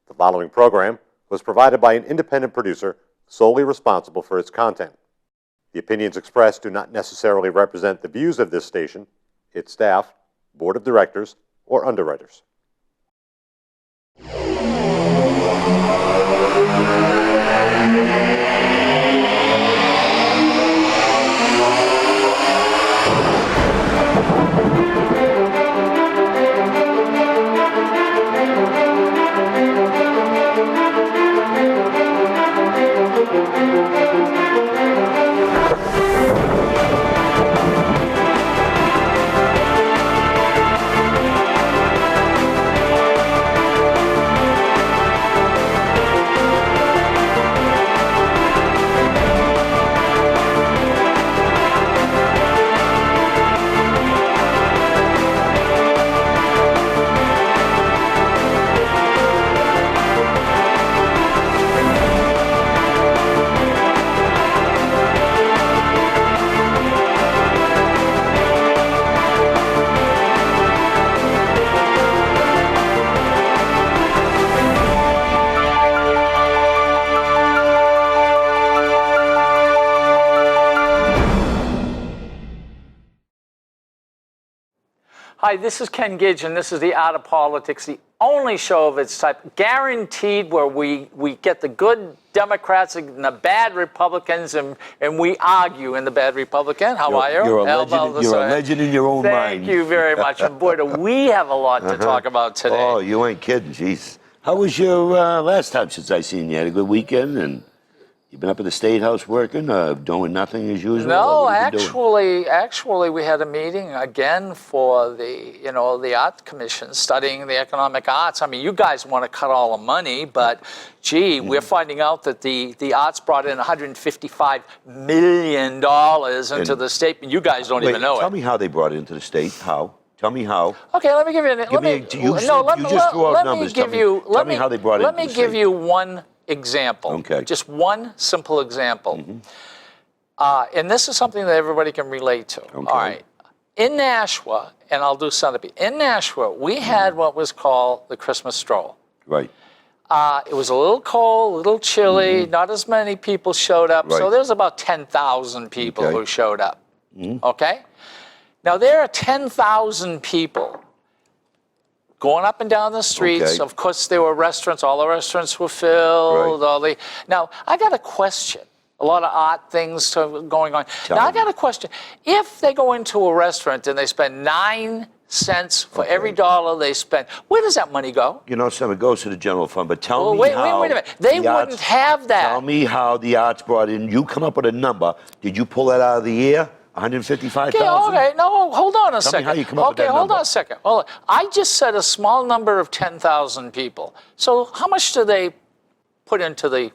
The following program was provided by an independent producer solely responsible for its content. The opinions expressed do not necessarily represent the views of this station, its staff, board of directors, or underwriters. Hi, this is Ken Gidge, and this is The Art of Politics, the only show of its type, guaranteed, where we get the good Democrats and the bad Republicans, and we argue in the bad Republican. How are you? You're a legend in your own mind. Thank you very much. And boy, do we have a lot to talk about today. Oh, you ain't kidding, jeez. How was your last time since I seen you? Had a good weekend, and you been up at the State House working, doing nothing as usual? No, actually, we had a meeting again for the Art Commission, studying the economic arts. I mean, you guys want to cut all the money, but gee, we're finding out that the arts brought in $155 million into the state, and you guys don't even know it. Tell me how they brought it into the state. How? Tell me how. Okay, let me give you. Let me give you one example. Okay. Just one simple example. And this is something that everybody can relate to. Okay. All right. In Nashua, and I'll do Sunapee. In Nashua, we had what was called the Christmas stroll. Right. It was a little cold, a little chilly. Not as many people showed up. Right. So there was about 10,000 people who showed up. Okay? Now, there are 10,000 people going up and down the streets. Okay. Of course, there were restaurants. All the restaurants were filled. Right. Now, I got a question. A lot of odd things going on. I got a question. If they go into a restaurant and they spend 9 cents for every dollar they spend, where does that money go? You know, some it goes to the general fund, but tell me wait how. Wait a minute. They wouldn't have that. Tell me how the arts brought in. You come up with a number. Did you pull that out of the air? 155,000? Okay, no, hold on a second. Tell me how you come up with that hold number. on a second. Hold on. I just said a small number of 10,000 people. So how much do they put into the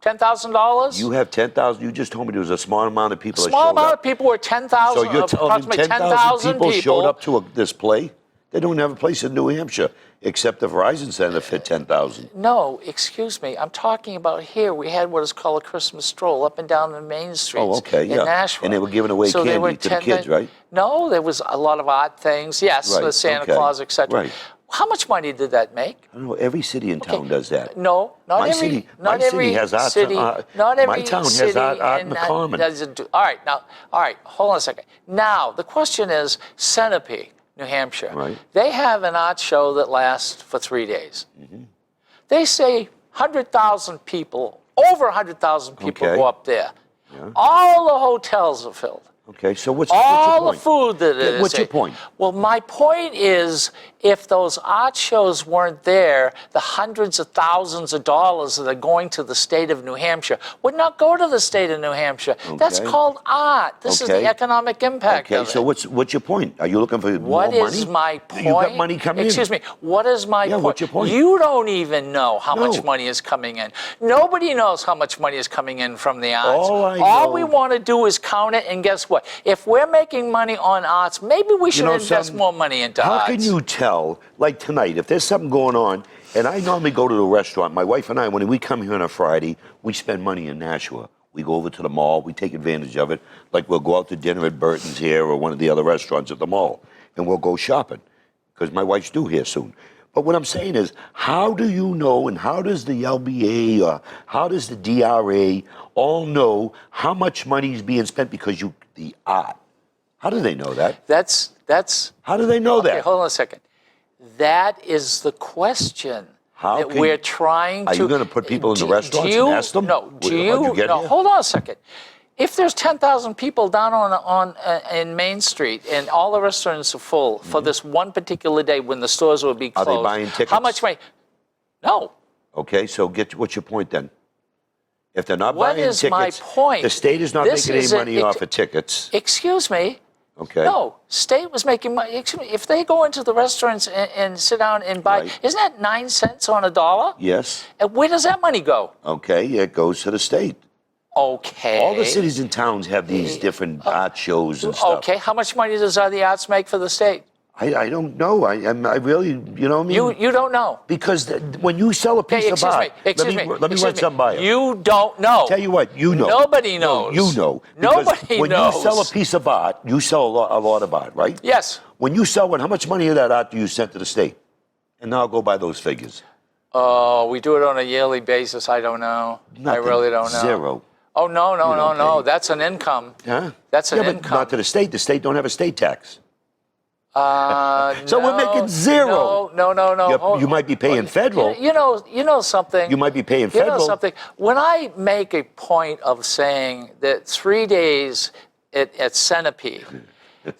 $10,000? You have 10,000. You just told me there was a small amount of people that showed up. Small amount of people were 10,000. So you're telling me 10,000 people showed up to this play? They don't have a place in New Hampshire except the Verizon Center to fit 10,000. No, excuse me. I'm talking about here. We had what is called a Christmas stroll up and down the main streets in Nashville. And they were giving away candy to the kids, right? No, there was a lot of odd things. Yes, Right. the Santa Claus, etc. Right. How much money did that make? I don't know. Every city in town does that. No, not My every city, not my every city has art. city. Not every my town city has art in the common. doesn't do. All right. Hold on a second. Now the question is Sunapee, New Hampshire. Right. They have an art show that lasts for 3 days. They say 100,000 people, over 100,000 people go up there. Yeah. All the hotels are filled. Okay, so what's All your the food that it is. What's your point? Well, my point is, if those art shows weren't there, the hundreds of thousands of dollars that are going to the state of New Hampshire would not go to the state of New Hampshire. Okay. That's called art. This is the economic impact of it. So what's your point? Are you looking for more money? What is my point? You got money coming in. Excuse me. What is my point? What's your point? You don't even know how much money is coming in. Nobody knows how much money is coming in from the arts. All we want to do is count it, and guess what? If we're making money on arts, maybe we should invest more money into arts. How can you tell, like tonight, if there's something going on, and I normally go to the restaurant, my wife and I, when we come here on a Friday, we spend money in Nashua. We go over to the mall, we take advantage of it, like we'll go out to dinner at Burton's here or one of the other restaurants at the mall, and we'll go shopping, because my wife's due here soon. But what I'm saying is, how do you know, and how does the LBA or how does the DRA all know how much money is being spent because the art? How do they know that? That's How do they know okay, that? hold on a second. That is the question How that can- we're trying to. Are you going to put people in the restaurants you, and ask them? No, How'd you get here? hold on a second. If there's 10,000 people down in Main Street and all the restaurants are full for this one particular day when the stores will be Are closed, they buying tickets? how much money? No. Okay, so what's your point then? If they're not What buying is tickets, my point? the state is not This making any is a- money off of tickets. Excuse me. Okay. No, state was making money. Excuse me, if they go into the restaurants and sit down and buy, Right. isn't that 9 cents on a dollar? Yes. And where does that money go? Okay, it goes to the state. Okay. All the cities and towns have these different art shows and stuff. Okay, how much money does the arts make for the state? I don't know. I really, you know what I mean? You don't know. Because when you sell a piece Okay, of art, excuse me. let me excuse run me. something by you. You don't know. Tell you what, you know. Nobody No, knows. you know. Because Nobody when knows. you sell a piece of art, you sell a lot of art, right? Yes. When you sell one, how much money of that art do you send to the state? And now I'll go by those figures. Oh, we do it on a yearly basis. I don't know. I Nothing. really don't know. Zero. Oh, no. don't pay. That's an income. Huh? That's an yeah, but income. not to the state. The state don't have a state tax. So No, we're making zero. No. You might be paying federal. You know something. You might be paying You know federal. something. When I make a point of saying that 3 days at Centipede,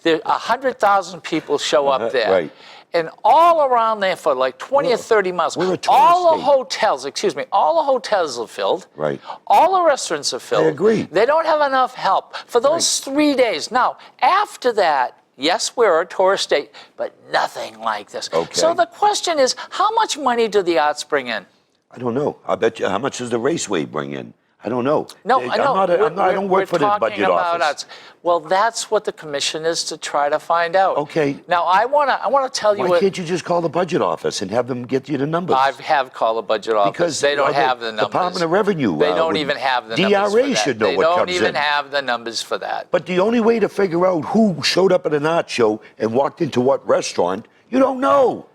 there 100,000 people show up there. Right. And all around there for like 20 or 30 miles, we're a tourist all the state. hotels, all the hotels are filled. Right. All the restaurants are filled. agree. They don't have enough help for those 3 days. Now, after that, yes, we're a tourist state, but nothing like this. Okay. So the question is, how much money do the arts bring in? I don't know. I bet you. How much does the Raceway bring in? I don't know. No, I know. I don't work for the budget We're talking about office. arts. Well, that's what the commission is to try to find out. Okay. Now, I wanna tell you Why what. can't you just call the budget office and have them get you the numbers? I have called the budget office. Because they don't the have the numbers. Department of Revenue. They don't would- even have the numbers for DRA that. should know they what don't comes even in. have the numbers for that. But the only way to figure out who showed up at an art show and walked into what restaurant, you don't know.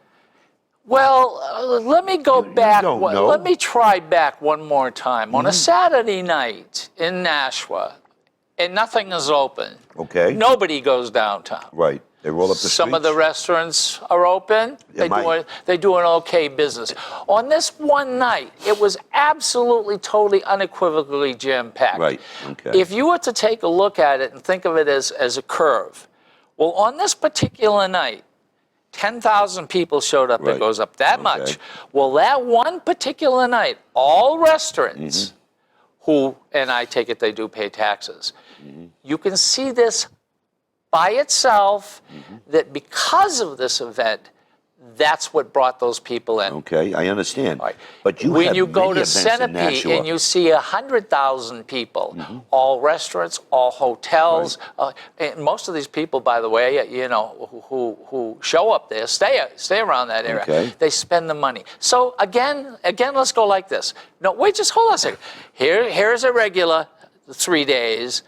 Well, let me go back. don't know. Let me try back one more time. On a Saturday night in Nashua, and nothing is open. Okay. Nobody goes downtown. Right. They roll up the Some of the streets. restaurants are open. They do an okay business. On this one night, it was absolutely, totally, unequivocally jam-packed. Right, okay. If you were to take a look at it and think of it as a curve, well, on this particular night, 10,000 people showed up. Right. It goes up that Okay. much. Well, that one particular night, all restaurants who, and I take it they do pay taxes, you can see this by itself, that because of this event, that's what brought those people in. Okay, I understand. Right. But you when have you go many to events in Centipede Nashua. and you see 100,000 people, all restaurants, all hotels, and most of these people, by the way, who show up there, stay around that area. Okay. They spend the money. So again, let's go like this. No, wait, just hold on a second. Here's a regular 3 days.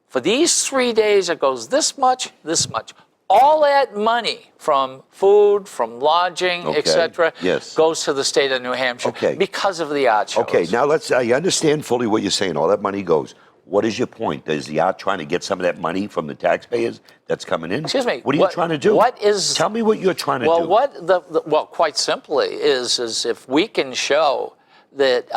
For these 3 days, it goes this much, this much. All that money from food, from lodging, Okay, etc., yes. goes to the state of New Hampshire Okay. because of the art shows. Okay, now I understand fully what you're saying. All that money goes. What is your point? Is the art trying to get some of that money from the taxpayers that's coming in? Excuse me. What are you trying to do? What is? Tell me what you're trying to do. Well, quite simply, is if we can show that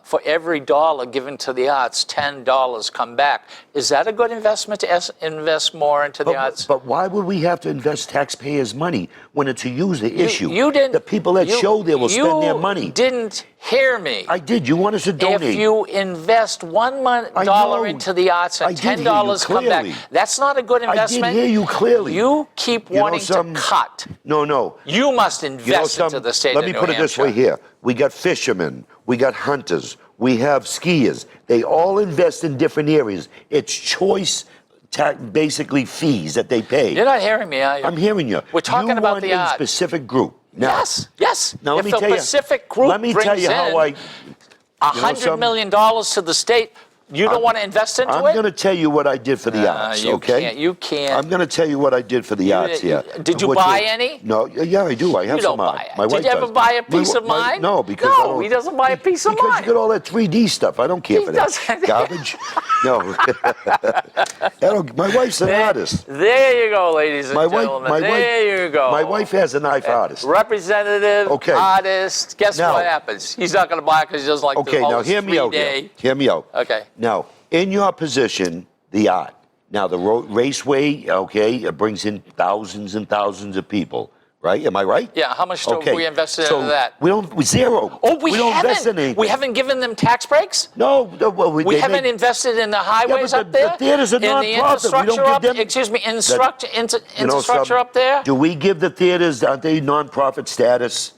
for every dollar given to the arts, $10 come back. Is that a good investment to invest more into the arts? But why would we have to invest taxpayers' money when it's a user issue? You didn't. The people that show there will spend their money. You didn't hear me. I did. You want us to donate. If you invest $1 know. into the arts and I did hear you $10 come back, clearly. that's not a good investment. I did hear you clearly. You keep You know wanting something? to cut. No. You must You know invest into something? the state Let of me New put it this Hampshire. way here. We got fishermen. We got hunters. We have skiers. They all invest in different areas. It's choice, basically fees that they pay. You're not hearing me, are you? I'm hearing you. We're talking You about want the a art. specific group. Now, Yes. Now if let me the tell you. Pacific Group Let me tell brings you how in I. $100 million to the state, You don't want to invest into I'm it? going to tell you what I did for the arts, you okay? Can't, you can't. I'm going to tell you what I did for the arts here. Did you Which buy is- any? No, yeah, I do. I have You don't some art. buy it. My Did wife you ever does. buy a piece of mine? No, because No, I don't, he doesn't buy a piece of because mine. you get all that 3D stuff. I don't care He for that doesn't. garbage. No, my wife's an artist. There you go, ladies and gentlemen. There you go. My wife has a knife artist. Representative, Okay. artist. Guess Now- what happens? He's not going to buy it because he doesn't like Okay, all now this hear me out 3-day. here. Hear me out. Okay. Now, in your position, the art. Now, the raceway, okay, it brings in thousands and thousands of people, right? Am I right? Yeah, how much have we invested so into that? We don't, zero. Oh, we don't invest in haven't. anything. We haven't given them tax breaks? No, well, We they haven't make- invested in the highways but up the there? theaters are in the nonprofit. We don't infrastructure give up them- Excuse me, You know, infrastructure some- up there? Do we give the theaters, aren't they nonprofit status?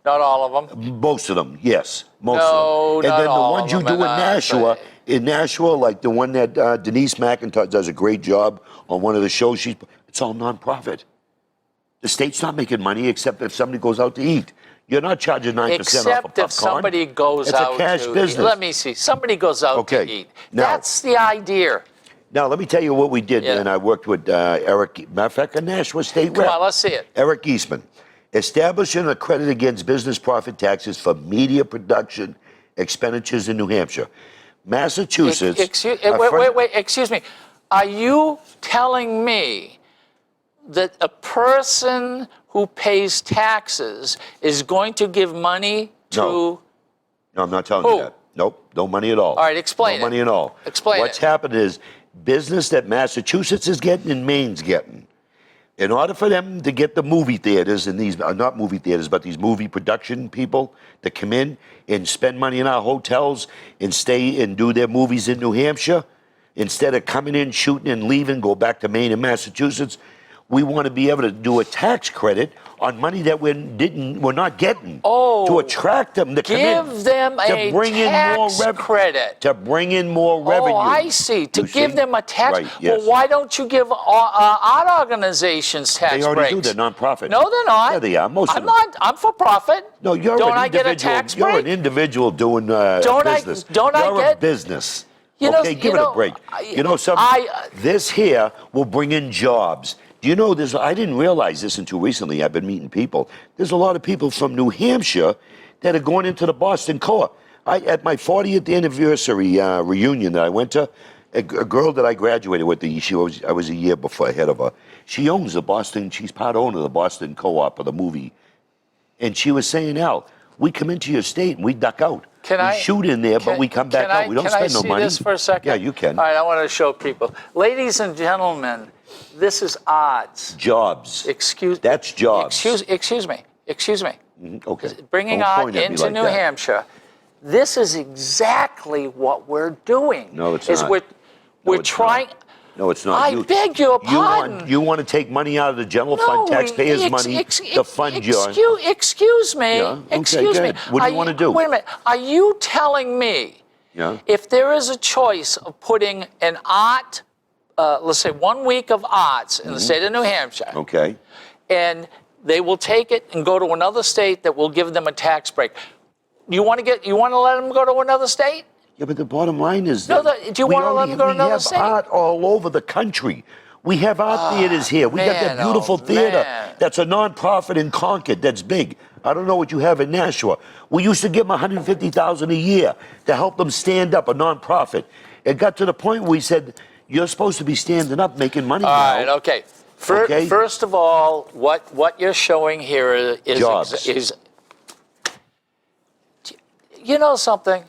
Not all of them. Most of them, yes. Most No, of them. not And then the all ones of you them, do in and, Nashua, like the one that Denise McIntosh does a great job on one of the shows. It's all nonprofit. The state's not making money except if somebody goes out to eat. You're not charging 9% off a Except popcorn. if somebody goes it's out a cash to business. Let me see. Somebody goes out Okay, to eat. now- That's the idea. Now, let me tell you what we did, Yeah. and I worked with Eric, matter of fact, a Nashua State Come rep. on, let's see it. Eric Eastman. Establishing a credit against business profit taxes for media production expenditures in New Hampshire. Massachusetts. Wait, excuse me. Are you telling me that a person who pays taxes is going to give money to... No. No, I'm not telling Who? you that. Nope, no money at all. All right, explain No it. money at all. Explain What's it. happened is business that Massachusetts is getting and Maine's getting. In order for them to get the movie theaters and these, not movie theaters, but these movie production people that come in and spend money in our hotels and stay and do their movies in New Hampshire, instead of coming in, shooting and leaving, go back to Maine and Massachusetts, we want to be able to do a tax credit on money that we're not getting. Oh, to attract them to come in. Give them to a bring in more tax credit. To bring in more revenue. Oh, I see. To You give see? them a tax. Right, yes. Well, why don't you give art organizations tax They already breaks? do. They're nonprofit. No, they're not. Yeah, they are. Most of I'm them. not. I'm for profit. No, you're Don't an I get individual. a tax You're break? an individual doing Don't I- business. don't I you're get- a business. You know- okay, you give it know, a break. I- something. I- This here will bring in jobs. Do you know this? I didn't realize this until recently. I've been meeting people. There's a lot of people from New Hampshire that are going into the Boston Co-op. At my 40th anniversary reunion that I went to, a girl that I graduated with, I was a year before ahead of her. She owns the Boston. She's part owner of the Boston Co-op of the movie. And she was saying, Al, we come into your state and we duck out. We shoot in there, but we come back out. We don't spend no money. Can I see this for a second? Yeah, you can. All right, I want to show people. Ladies and gentlemen, this is odds. Jobs. That's jobs. Excuse me. Okay. Bringing Don't art point at me into like New that. Hampshire. This is exactly what we're doing. No, it's is not. We're it's trying. not. No, it's not. I beg your pardon. You want to take money out of the general fund, taxpayers' money, to fund your... Excuse me. Yeah, okay, Excuse go me. ahead. What do you want to do? Wait a minute. Are you telling me Yeah. if there is a choice of putting an art, let's say 1 week of arts in the state of New Hampshire, Okay. and they will take it and go to another state that will give them a tax break. You want to let them go to another state? Yeah, but the bottom line is... No, that do you we want to let already- them go to another We have state? art all over the country. We have art theaters here. We got that man, beautiful oh, theater man. that's a nonprofit in Concord that's big. I don't know what you have in Nashua. We used to give them $150,000 a year to help them stand up, a nonprofit. It got to the point where we said, you're supposed to be standing up, making money All now. right, okay. Okay. First of all, what you're showing here is Jobs. you know something?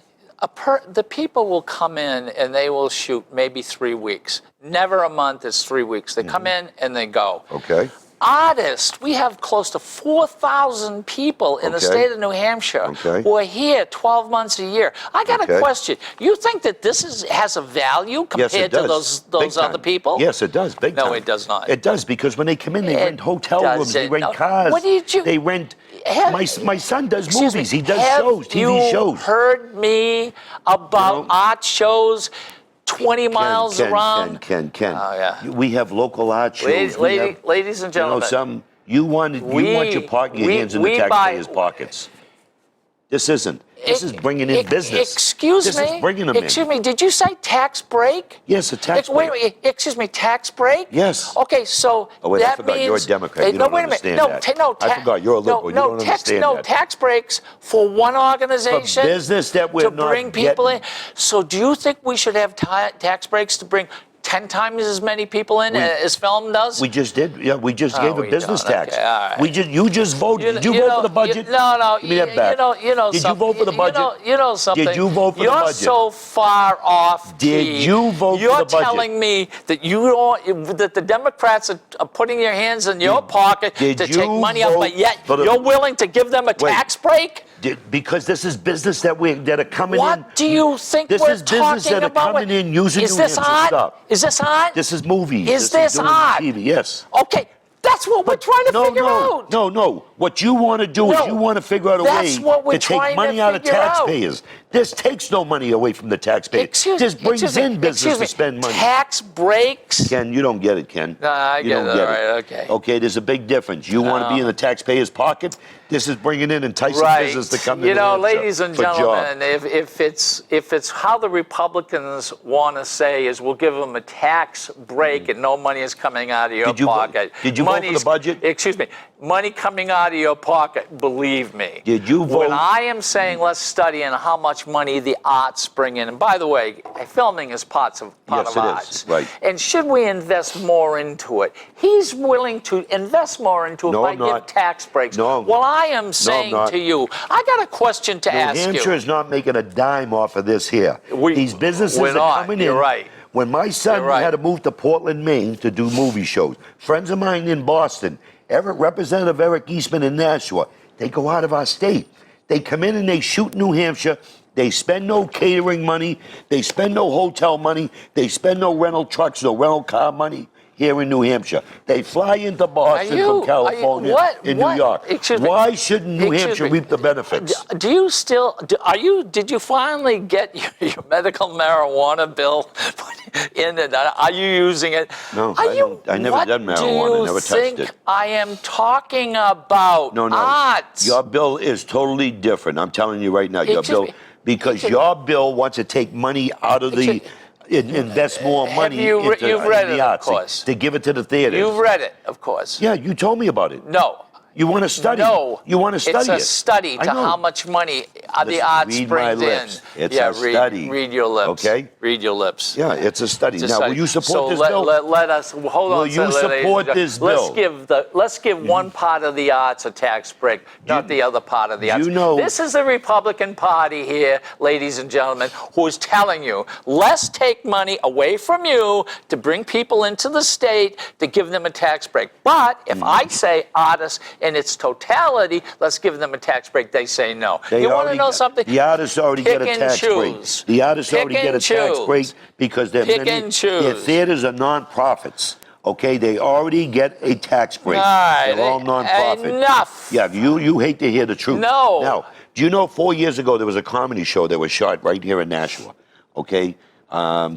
The people will come in and they will shoot maybe 3 weeks. Never a month, it's 3 weeks. They come in and they go. Okay. Artists, we have close to 4,000 people in the Okay. state of New Hampshire Okay. who are here 12 months a year. I got Okay. a question. You think that this has a value compared Yes, it to does. those Big other time. people? Yes, it does. Big No, time. it does not. It does, because when they come in, they It rent hotel rooms, they doesn't. rent No. cars. What did you- They rent... Have- my son does Excuse movies. me, He does have shows, TV shows. You heard me about You know- art shows 20 miles around. Ken. Oh, yeah. We have local art shows. Ladies and gentlemen. You want your hands in the taxpayers' pockets. This isn't. This is bringing in business. Excuse me. This is bringing them in. Excuse me. Did you say tax break? Yes, a tax Wait, break. wait. Excuse me. Tax break? Yes. Okay, so Oh, wait, I that forgot. means You're a Democrat. You no, don't wait a minute. understand No, that. I forgot. You're a liberal. You don't understand that. tax breaks for one organization. For business that we're to not bring people getting. in. So do you think we should have tax breaks to bring 10 times as many people in as film does? We just did. Yeah, we just gave a we business don't. tax. Okay, all right. You just voted. Did you vote for the budget? No. Give me that back. You know Did you something. vote for the budget? You know something. Did you vote for the You're budget? so far off. Did key. you vote for the budget? You're telling me that that the Democrats are putting your hands in your pocket did to you take money out, vote but yet for the- you're willing to give them a Wait. tax break? Because this is business that are coming in. What do you think This we're is business talking that are about? coming in using Is New this Hampshire on? stuff. Is this on? This is movies. Is this doing on? TV. Yes. Okay, that's what we're trying to figure out. No. What you want to do is No, you want to figure out a that's way what we're to take trying money to out of figure out. taxpayers. This takes no money away from the taxpayers. This brings in business to spend money. Tax breaks? Ken, you don't get it, Ken. No, I you get don't it. get All it. right, okay. Okay, there's a big difference. You want to be in the taxpayer's pocket. This is bringing in enticing Right. business to come to You New know, Hampshire ladies and for jobs. gentlemen, if it's how the Republicans want to say is we'll give them a tax break and no money is coming out of your Did you vote- pocket. did you vote for the budget? Excuse me. Money coming out of your pocket, believe me. Did you vote? When I am saying let's study on how much money the arts bring in, and by the way, filming is part of Yes, it is. arts. Right. And should we invest more into it? He's willing to invest more into it No, by I'm give not. tax breaks. No. Well, I am saying not. to you, I got a question to New ask Hampshire you. is not making a dime off of this here. These businesses we're are not. coming You're in. right. When my son You're right. had to move to Portland, Maine to do movie shows, friends of mine in Boston, Representative Eric Eastman in Nashua, they go out of our state. They come in and they shoot New Hampshire. They spend no catering money. They spend no hotel money. They spend no rental trucks, no rental car money here in New Hampshire. They fly into Boston from California in New York. Excuse me. Why shouldn't New Excuse Hampshire me. reap the benefits? Do you still? Did you finally get your medical marijuana bill in? And are you using it? No, Are I you, don't. I never done marijuana. Never touched What do you think it. I am talking about? No. Arts. Your bill is totally different. I'm telling you right now, your Excuse bill, me. because Excuse your bill wants to take money out of the, invest more money you've read the it, of arts, course. to give it to the theaters. You've read it, of course. Yeah, you told me about it. No. You want to study? No. You want to study It's a it? study I to know. how much money the Listen, arts read my brings in. lips. It's yeah, a study. Read your lips. Okay? Read your lips. Yeah, it's a study. It's a Now, study. will you support this let, bill? Let us hold Will on. you ladies and support gentlemen. this bill? Let's give one part of the arts a tax break, not the other part of the arts. you know- This is the Republican Party here, ladies and gentlemen, who is telling you, let's take money away from you to bring people into the state to give them a tax break. But if I say artists in its totality, let's give them a tax break, they say no. They You want to already know got- something? The artists already get a Pick and tax break. choose. The artists Pick already get a and tax choose. break because Pick and choose. their theaters are non-profits. Okay, they already get a tax break. All right, They're all non-profit. enough. Yeah, you hate to hear the truth. No. Now, do you know 4 years ago there was a comedy show that was shot right here in Nashua? Okay,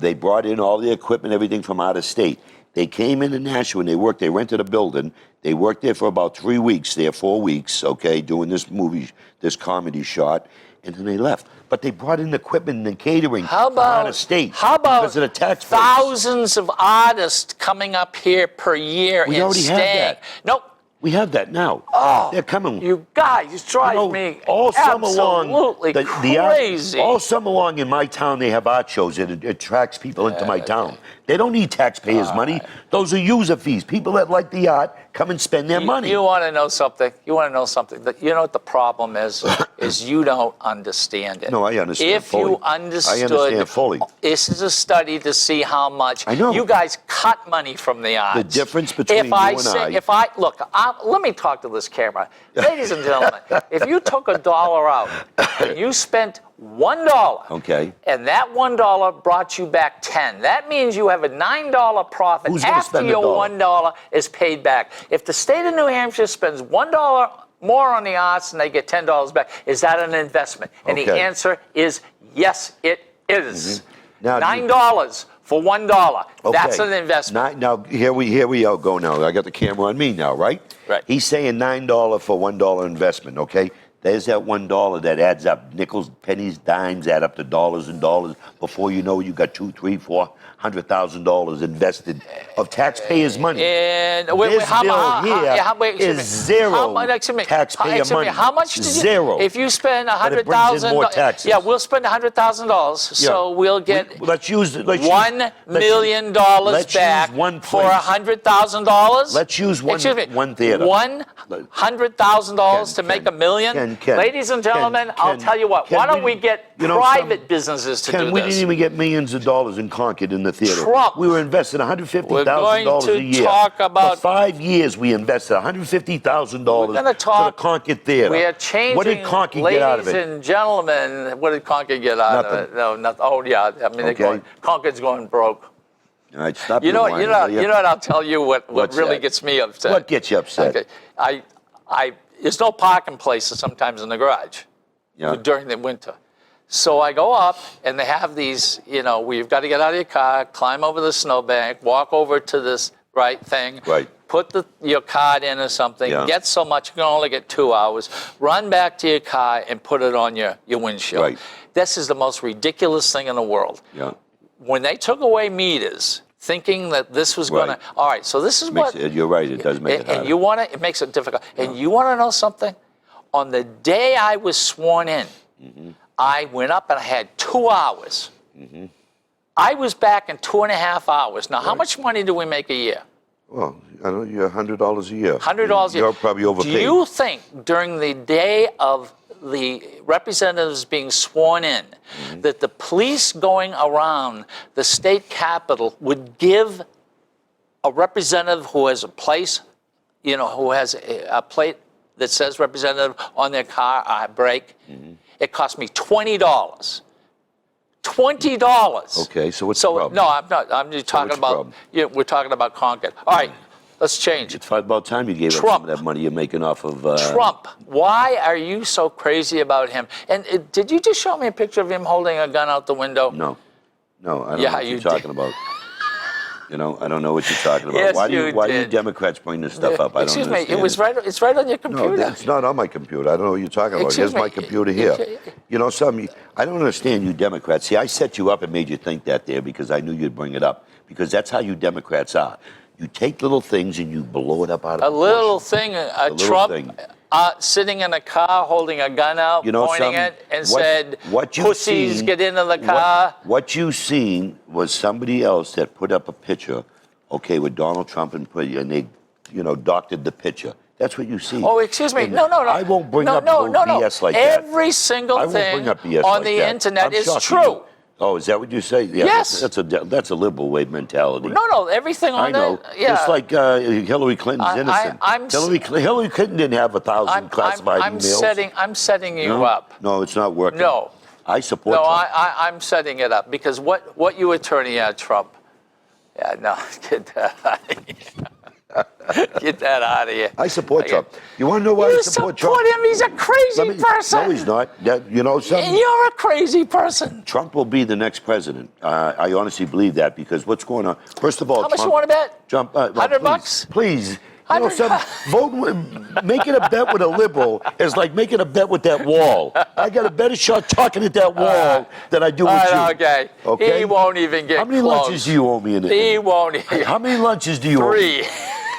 they brought in all the equipment, everything from out of state. They came into Nashua and they worked. They rented a building. They worked there for about 3 weeks, 4 weeks, okay, doing this comedy shot, and then they left. But they brought in equipment and catering How from out about of state How about because of the tax breaks. thousands of artists coming up here per year We and already have staying? that. Nope. We have that now. Oh, They're coming. You guys drive You know, me all summer long, absolutely crazy. all summer long in my town, they have art shows. It attracts people into my town. They don't need taxpayers' money. Those are user fees. People that like the art come and spend their money. You want to know something? You want to know something? You know what the problem is? Is you don't understand it. No, I understand If fully. you understood, I understand fully. This is a study to see how much I know. you guys cut money from the arts. The difference between you and Let me talk to this camera, ladies and gentlemen. If you took $1 out and you spent $1, Okay. and that $1 brought you back 10. That means you have a $9 profit Who's gonna after spend your $1? $1 is paid back. If the state of New Hampshire spends $1 more on the arts and they get $10 back, is that an investment? And the Okay. answer is yes, it is. Now, $9 for $1. Okay. That's an investment. Now here we go now. I got the camera on me now, right? Right. He's saying $9 for $1 investment. Okay. There's that $1 that adds up. Nickels, pennies, dimes add up to dollars and dollars. Before you know it, you got $200,000, $300,000, $400,000 invested of taxpayers' money. And This bill here wait, is zero taxpayer money. How much did you, Zero. If you spend But it brings in more $100,000, taxes. yeah, we'll spend $100,000, so we'll get Let's use $1 million let's back use one for place. $100,000. Let's use one theater. $100,000 to make $1 million. Ken, Ladies and gentlemen, I'll tell you what. Ken, Why don't we get private businesses to do we this? didn't even get millions of dollars in Concord in the theater. Trump. We were investing We're going $150,000 to a year. talk about- For 5 years, we invested $150,000 We're gonna to talk- the Concord theater. We are changing, What did Concord get out of ladies it? and gentlemen, what did Concord get out of Nothing. it? No, nothing. Oh, yeah. I mean, Okay. Concord's going broke. All right, stop You know, your whining, will you know what? I'll tell you what What's really that? gets me upset. What gets you upset? Okay, there's no parking places sometimes in the garage Yeah. during the winter. So I go up, and they have these, we've got to get out of your car, climb over the snowbank, walk over to this thing, Right. put your card in or something, Yeah. get so much, you can only get 2 hours, run back to your car and put it on your windshield. Right. This is the most ridiculous thing in the world. Yeah. When they took away meters, thinking that this was going to, Right. all right, so this is what. You're right, it does make it harder. And it makes it difficult. And you want to know something? On the day I was sworn in, I went up and I had 2 hours. I was back in 2.5 hours. Now, how much money do we make a year? Well, I don't know, you're $100 a year. $100 a year. You're probably overpaid. Do you think during the day of the representatives being sworn in that the police going around the state capitol would give a representative who has a place, who has a plate that says representative on their car, a brake? It cost me $20. $20. Okay, so what's the problem? No, I'm not. I'm just talking what's the about. We're talking about Concord. All right, let's change. It's about time you gave up Trump. some of that money you're making off of... Trump. Why are you so crazy about him? And did you just show me a picture of him holding a gun out the window? No, I don't know Yeah, what you you're did. talking about. I don't know what you're talking about. Yes, why do you why do you did. Democrats bring this stuff up? I don't Excuse me. understand It was right. It's right on your computer. No, it's not on my computer. I don't know what you're talking about. Excuse Here's my me. computer here. You know something? I don't understand you Democrats. See, I set you up and made you think that there because I knew you'd bring it up. Because that's how you Democrats are. You take little things and you blow it up out of A proportion. little thing. little Trump thing. sitting in a car holding a gun out, You know pointing something? it, and What- said, what you've "Pussies, seen- get into the car." What you seen was somebody else that put up a picture, okay, with Donald Trump and they, doctored the picture. That's what you see. Oh, excuse me. And No. I won't bring up no, BS like that. Every single I won't thing bring up BS on like the that. internet I'm is shocked at true. you. Oh, is that what you say? Yeah, Yes. That's a liberal way mentality. No, everything on I know. it. Yeah. Just like Hillary Clinton's innocent. I'm Hillary Clinton didn't have 1,000 classified I'm emails. I'm setting you No? up. No, it's not working. No. I support No, Trump. I'm setting it up because what you attorney at Trump? Yeah, no, get that out of here. Get that out of here. I support Trump. You want to know why I You support support Trump? him. He's a crazy person. No, he's not. You know something? You're a crazy person. Trump will be the next president. I honestly believe that because what's going on? First of all, How much Trump, you want to bet? Trump, $100? Please. You know 100 something? Making a bet with a liberal is like making a bet with that wall. I got a better shot talking at that wall than I do with you. Okay. Okay? He won't even get How many close. lunches do you owe me in it? He won't. How many lunches do you owe me? 3.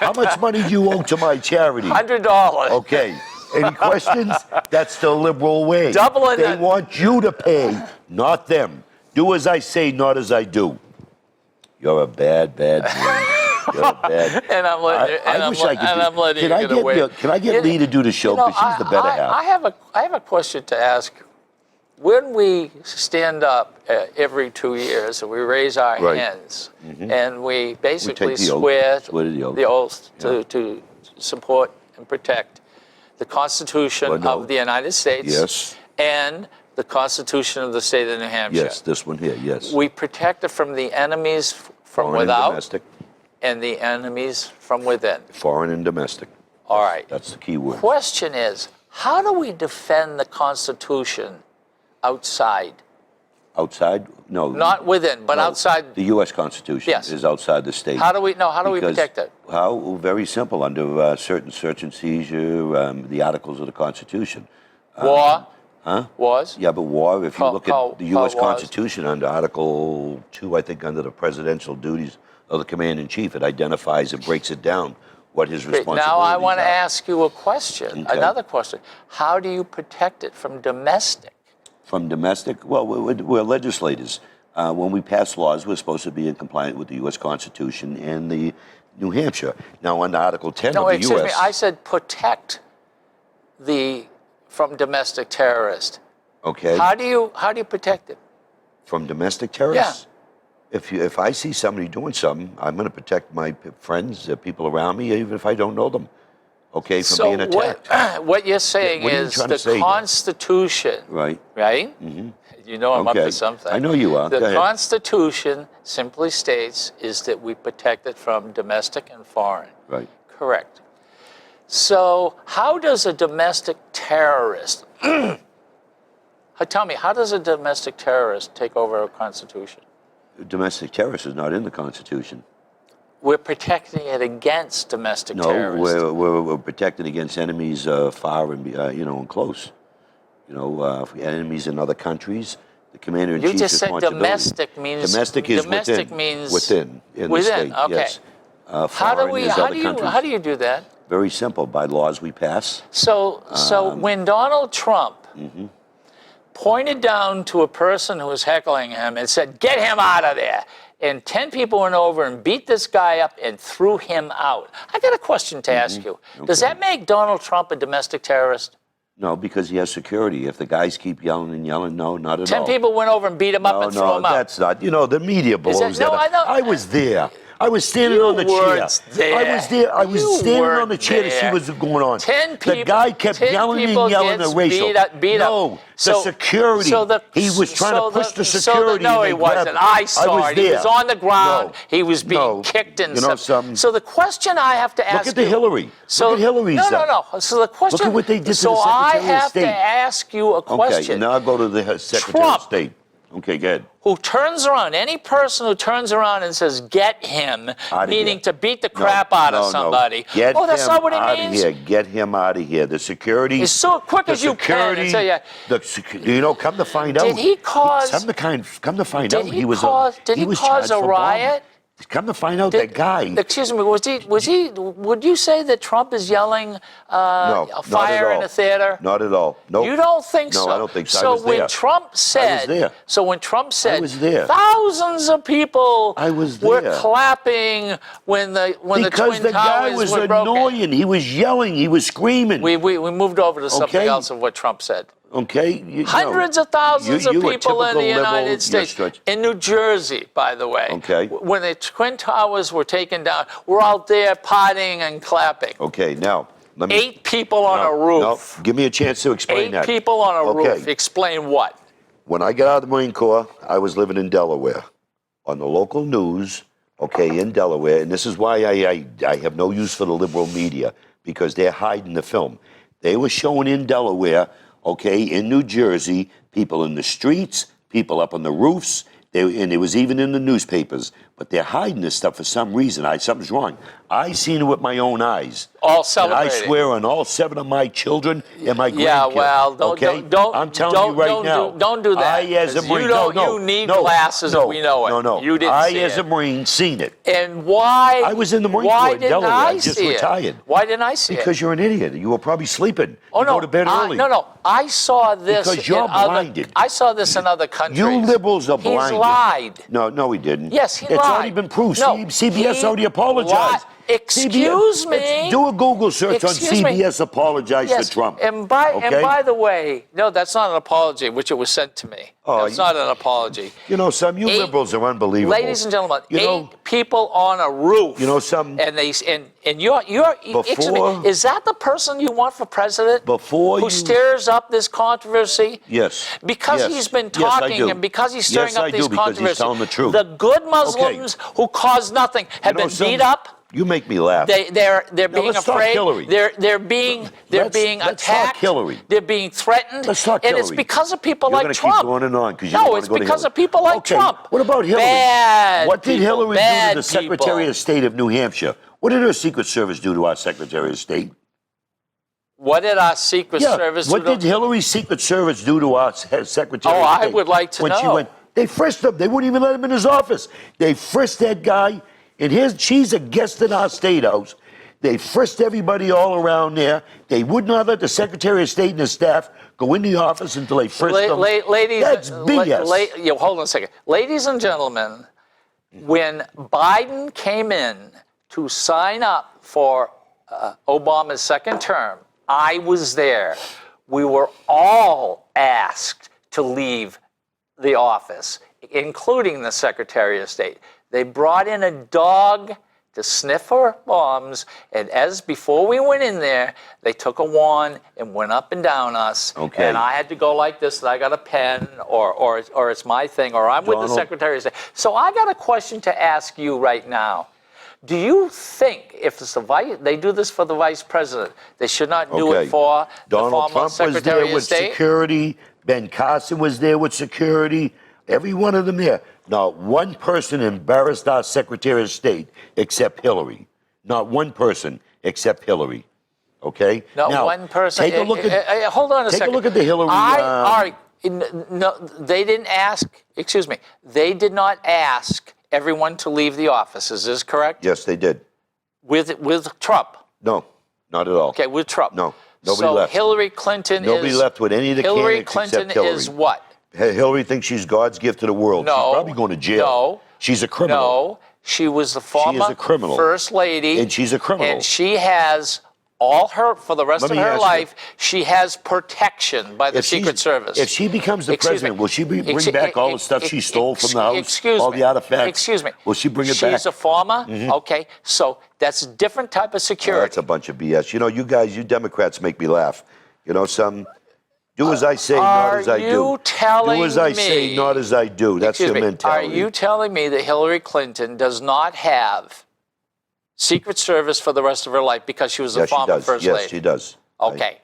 How much money do you owe to my charity? $100. Okay. Any questions? That's the liberal way. Doubling They it. want you to pay, not them. Do as I say, not as I do. You're a bad man. You're a bad. And I'm letting you. And I I'm wish I could. and I'm letting you get away. Can I get Lee to do the show? Because she's the better half. I have a question to ask. When we stand up every 2 years and we raise our Right. hands and we basically the oath. swear Swear to the oath. the oath Yeah. to support and protect the Constitution Well, no. of the United States Yes. and the Constitution of the state of New Hampshire. Yes, this one here. Yes. We protect it from the enemies from Foreign and without domestic. and the enemies from within. Foreign and domestic. All right. That's the key word. Question is, how do we defend the Constitution outside? Outside? No. Not within, but no, outside. The U.S. Constitution Yes. is outside the state. How do we Because- protect it? How? Very simple. Under certain search and seizure, the articles of the Constitution. War? Huh? Wars? Yeah, but war, if you look How- at the U.S. how was? Constitution under Article 2, I think under the presidential duties of the commander-in-chief, it identifies and breaks it down what his Great. responsibilities Now I want to are. ask you a question, Okay. another question. How do you protect it from domestic? From domestic, well, we're legislators. When we pass laws, we're supposed to be in compliance with the U.S. Constitution and the New Hampshire. Now, under Article 10 No, of the excuse U.S. me. I said protect from domestic terrorists. Okay. How do you protect it? From domestic terrorists? If I see somebody doing something, I'm going to protect my friends, people around me, even if I don't know them. Okay, from being attacked. What you're saying what are you is trying to the say here? Constitution, Right. right? Mm-hmm. You know I'm up Okay. to something. I know you are. The Go ahead. Constitution simply states is that we protect it from domestic and foreign. Right. Correct. So how does a domestic terrorist, tell me, how does a domestic terrorist take over a constitution? Domestic terrorist is not in the Constitution. We're protecting it against domestic No, terrorists. we're protected against enemies far and and close. Enemies in other countries. The commander in You chief's just said responsibility. domestic means Domestic is domestic within. means within in within. the state. Okay. Yes. How Foreign is other countries. how do you do that? Very simple. By laws we pass. So when Donald Trump pointed down to a person who was heckling him and said, "Get him out of there," and 10 people went over and beat this guy up and threw him out. I got a question to ask you. Does Okay. that make Donald Trump a domestic terrorist? No, because he has security. If the guys keep yelling and yelling, no, not at 10 all. people went over and beat him up and threw him out. That's not. The media blows that- that no, up. I know- I was there. I was standing You on the chair. weren't there. I was there. I was You standing on the weren't chair to see there. what's going on. 10 The people- guy kept 10 yelling people and yelling gets at racial. beat up. No, So- the security. He was trying to push the security. No, and he they grabbed wasn't. him. I saw was it. He there. was on the ground. No. He was being No. kicked and You know stuff. something? So the question I have to ask Look at the you- Hillary. Look at Hillary's No, stuff. no. So the question. Look at what they did to so the I Secretary of have to State. ask you a question. Okay, now I'll go to the Secretary Trump. of State. Okay, good. Who turns around, any person who turns around and says, "Get him," Outta meaning here. to beat the crap out of No. somebody. Get Oh, that's him not what it out means? of here. Get him out of here. The security. As so quick the as you can, security, and say, yeah. come to find out. Did he cause- Come to find Did out, he he was cause- did he he was cause charged a for bombing. riot? Come to find out that guy. Excuse me, was he? Would you say that Trump is yelling No, a not fire at all. in a theater? Not at all. Nope. You don't think No, so? I don't think so. I So was when there. Trump said, there. so when Trump said, was there. thousands of people I was were there. clapping when the because Twin the guy Towers was were broken. annoying. He was yelling. He was screaming. We moved over to something Okay. else of what Trump said. Okay. Hundreds of thousands you of a people in the typical liberal, United you're States. stretch- In New Jersey, by the way. Okay. When the Twin Towers were taken down, we're out there partying and clapping. Okay, now let me. 8 people on a No, roof. give me a chance to explain 8 that. people on a Okay. roof. Explain what? When I got out of the Marine Corps, I was living in Delaware. On the local news, okay, in Delaware, and this is why I have no use for the liberal media, because they're hiding the film. They were showing in Delaware, okay, in New Jersey, people in the streets, people up on the roofs, and it was even in the newspapers. But they're hiding this stuff for some reason. Something's wrong. I seen it with my own eyes. All And celebrating. I swear on all 7 of my children and my grandkids. Yeah, well, okay? don't I'm telling you right now. don't do that. I, as a 'cause Marine, you don't. no, you need no, glasses, no, and we know it. No. You didn't I, see as it. a Marine, seen it. And why? I was in the Marine why Corps in didn't Delaware. I I just see retired. It? Why didn't I see it? Because you're an idiot. You were probably sleeping. Oh You no! go to bed early. No. I saw this. Because you're in other, blinded. I saw this in other countries. You liberals are blinded. He's lied. No, he didn't. Yes, he It's lied. already been proved. No, CBS he already apologized. lied. Excuse me? Do a Google search on Excuse me? CBS apologized Yes, to Trump. and by okay? the way, no, that's not an apology, which it was sent to me. Oh, That's not an apology. You know, some you 8 liberals are unbelievable. Ladies and gentlemen, You 8 know- people on a roof. You know something? And you're excuse me, Before- is that the person you want for president? Before who you- stirs up this controversy? Yes. Because Yes. he's been Yes, I talking do. and because he's stirring Yes, up I these do, because he's controversies. telling the truth. The good Muslims who cause nothing have You know been beat something? up. You make me laugh. They're being let's talk afraid. Hillary. They're being Let's attacked. talk Hillary. They're being threatened. Let's talk and it's Hillary. because of people You're like gonna Trump. keep going and on because you No, don't it's wanna go to because Hillary. of people like Okay, Trump. What about Hillary? Bad What did people, Hillary do bad to the Secretary people. of State of New Hampshire? What did her Secret Service do to our Secretary of State? What did our Secret Service What do? did Hillary's Secret Service do to our Secretary Oh, of I State would like to when she know. went? They frisked him. They wouldn't even let him in his office. They frisked that guy, and she's a guest in our State House. They frisked everybody all around there. They would not let the Secretary of State and his staff go in the office until they frisked them. Ladies, That's BS. hold on a second. Ladies and gentlemen, when Biden came in to sign up for Obama's second term, I was there. We were all asked to leave the office, including the Secretary of State. They brought in a dog to sniff for bombs, and before we went in there, they took a wand and went up and down us. Okay. And I had to go like this, and I got a pen, or it's my thing, or I'm with the Donald. Secretary of State. So I got a question to ask you right now. Do you think if it's they do this for the Vice President, they should not do it for the Donald former Trump was Secretary there of with State? security. Ben Carson was there with security. Every one of them there. Not one person embarrassed our Secretary of State except Hillary. Not one person except Hillary. Okay? Not Now, one person. Take a look at. Hold on a second. Take a look at the Hillary. All right. No, they didn't ask. Excuse me. They did not ask everyone to leave the office. Is this correct? Yes, they did. With Trump. No, not at all. Okay, with Trump. No, nobody so left. Hillary Clinton Nobody left with any of the Hillary candidates Clinton except Hillary. is what? Hillary thinks she's God's gift to the world. No. She's probably going to jail. No. She's a criminal. No. She was the former a criminal. First Lady. And she's a criminal. And she has for the rest Let of me her ask you. life, she has protection by the If she's- Secret Service. If she becomes the Excuse president, me. will she bring back all the stuff she stole from the House? All the artifacts? Excuse me. Will she bring it back? She's a former. Okay, so that's a different type of security. That's a bunch of BS. You know, you guys, you Democrats make me laugh. You know, do as I say, not as I do. Are you telling Do as I me? say, not as I do. That's Excuse their me, mentality. Are you telling me that Hillary Clinton does not have Secret Service for the rest of her life because she was a Yes, she former does. First Yes, Lady? she does. Okay.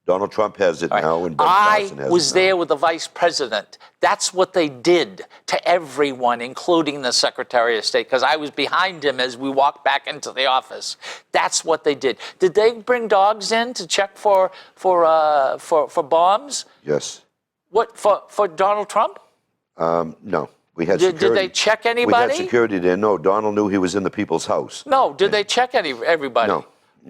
Donald Trump has it All right. now, and Ben I Carson has was it now. there with the Vice President. That's what they did to everyone, including the Secretary of State, because I was behind him as we walked back into the office. That's what they did. Did they bring dogs in to check for bombs? Yes. What for Donald Trump? No. We had Did security. they check We anybody? had security there. No, Donald knew he was in the people's house. No. Did they check everybody? No.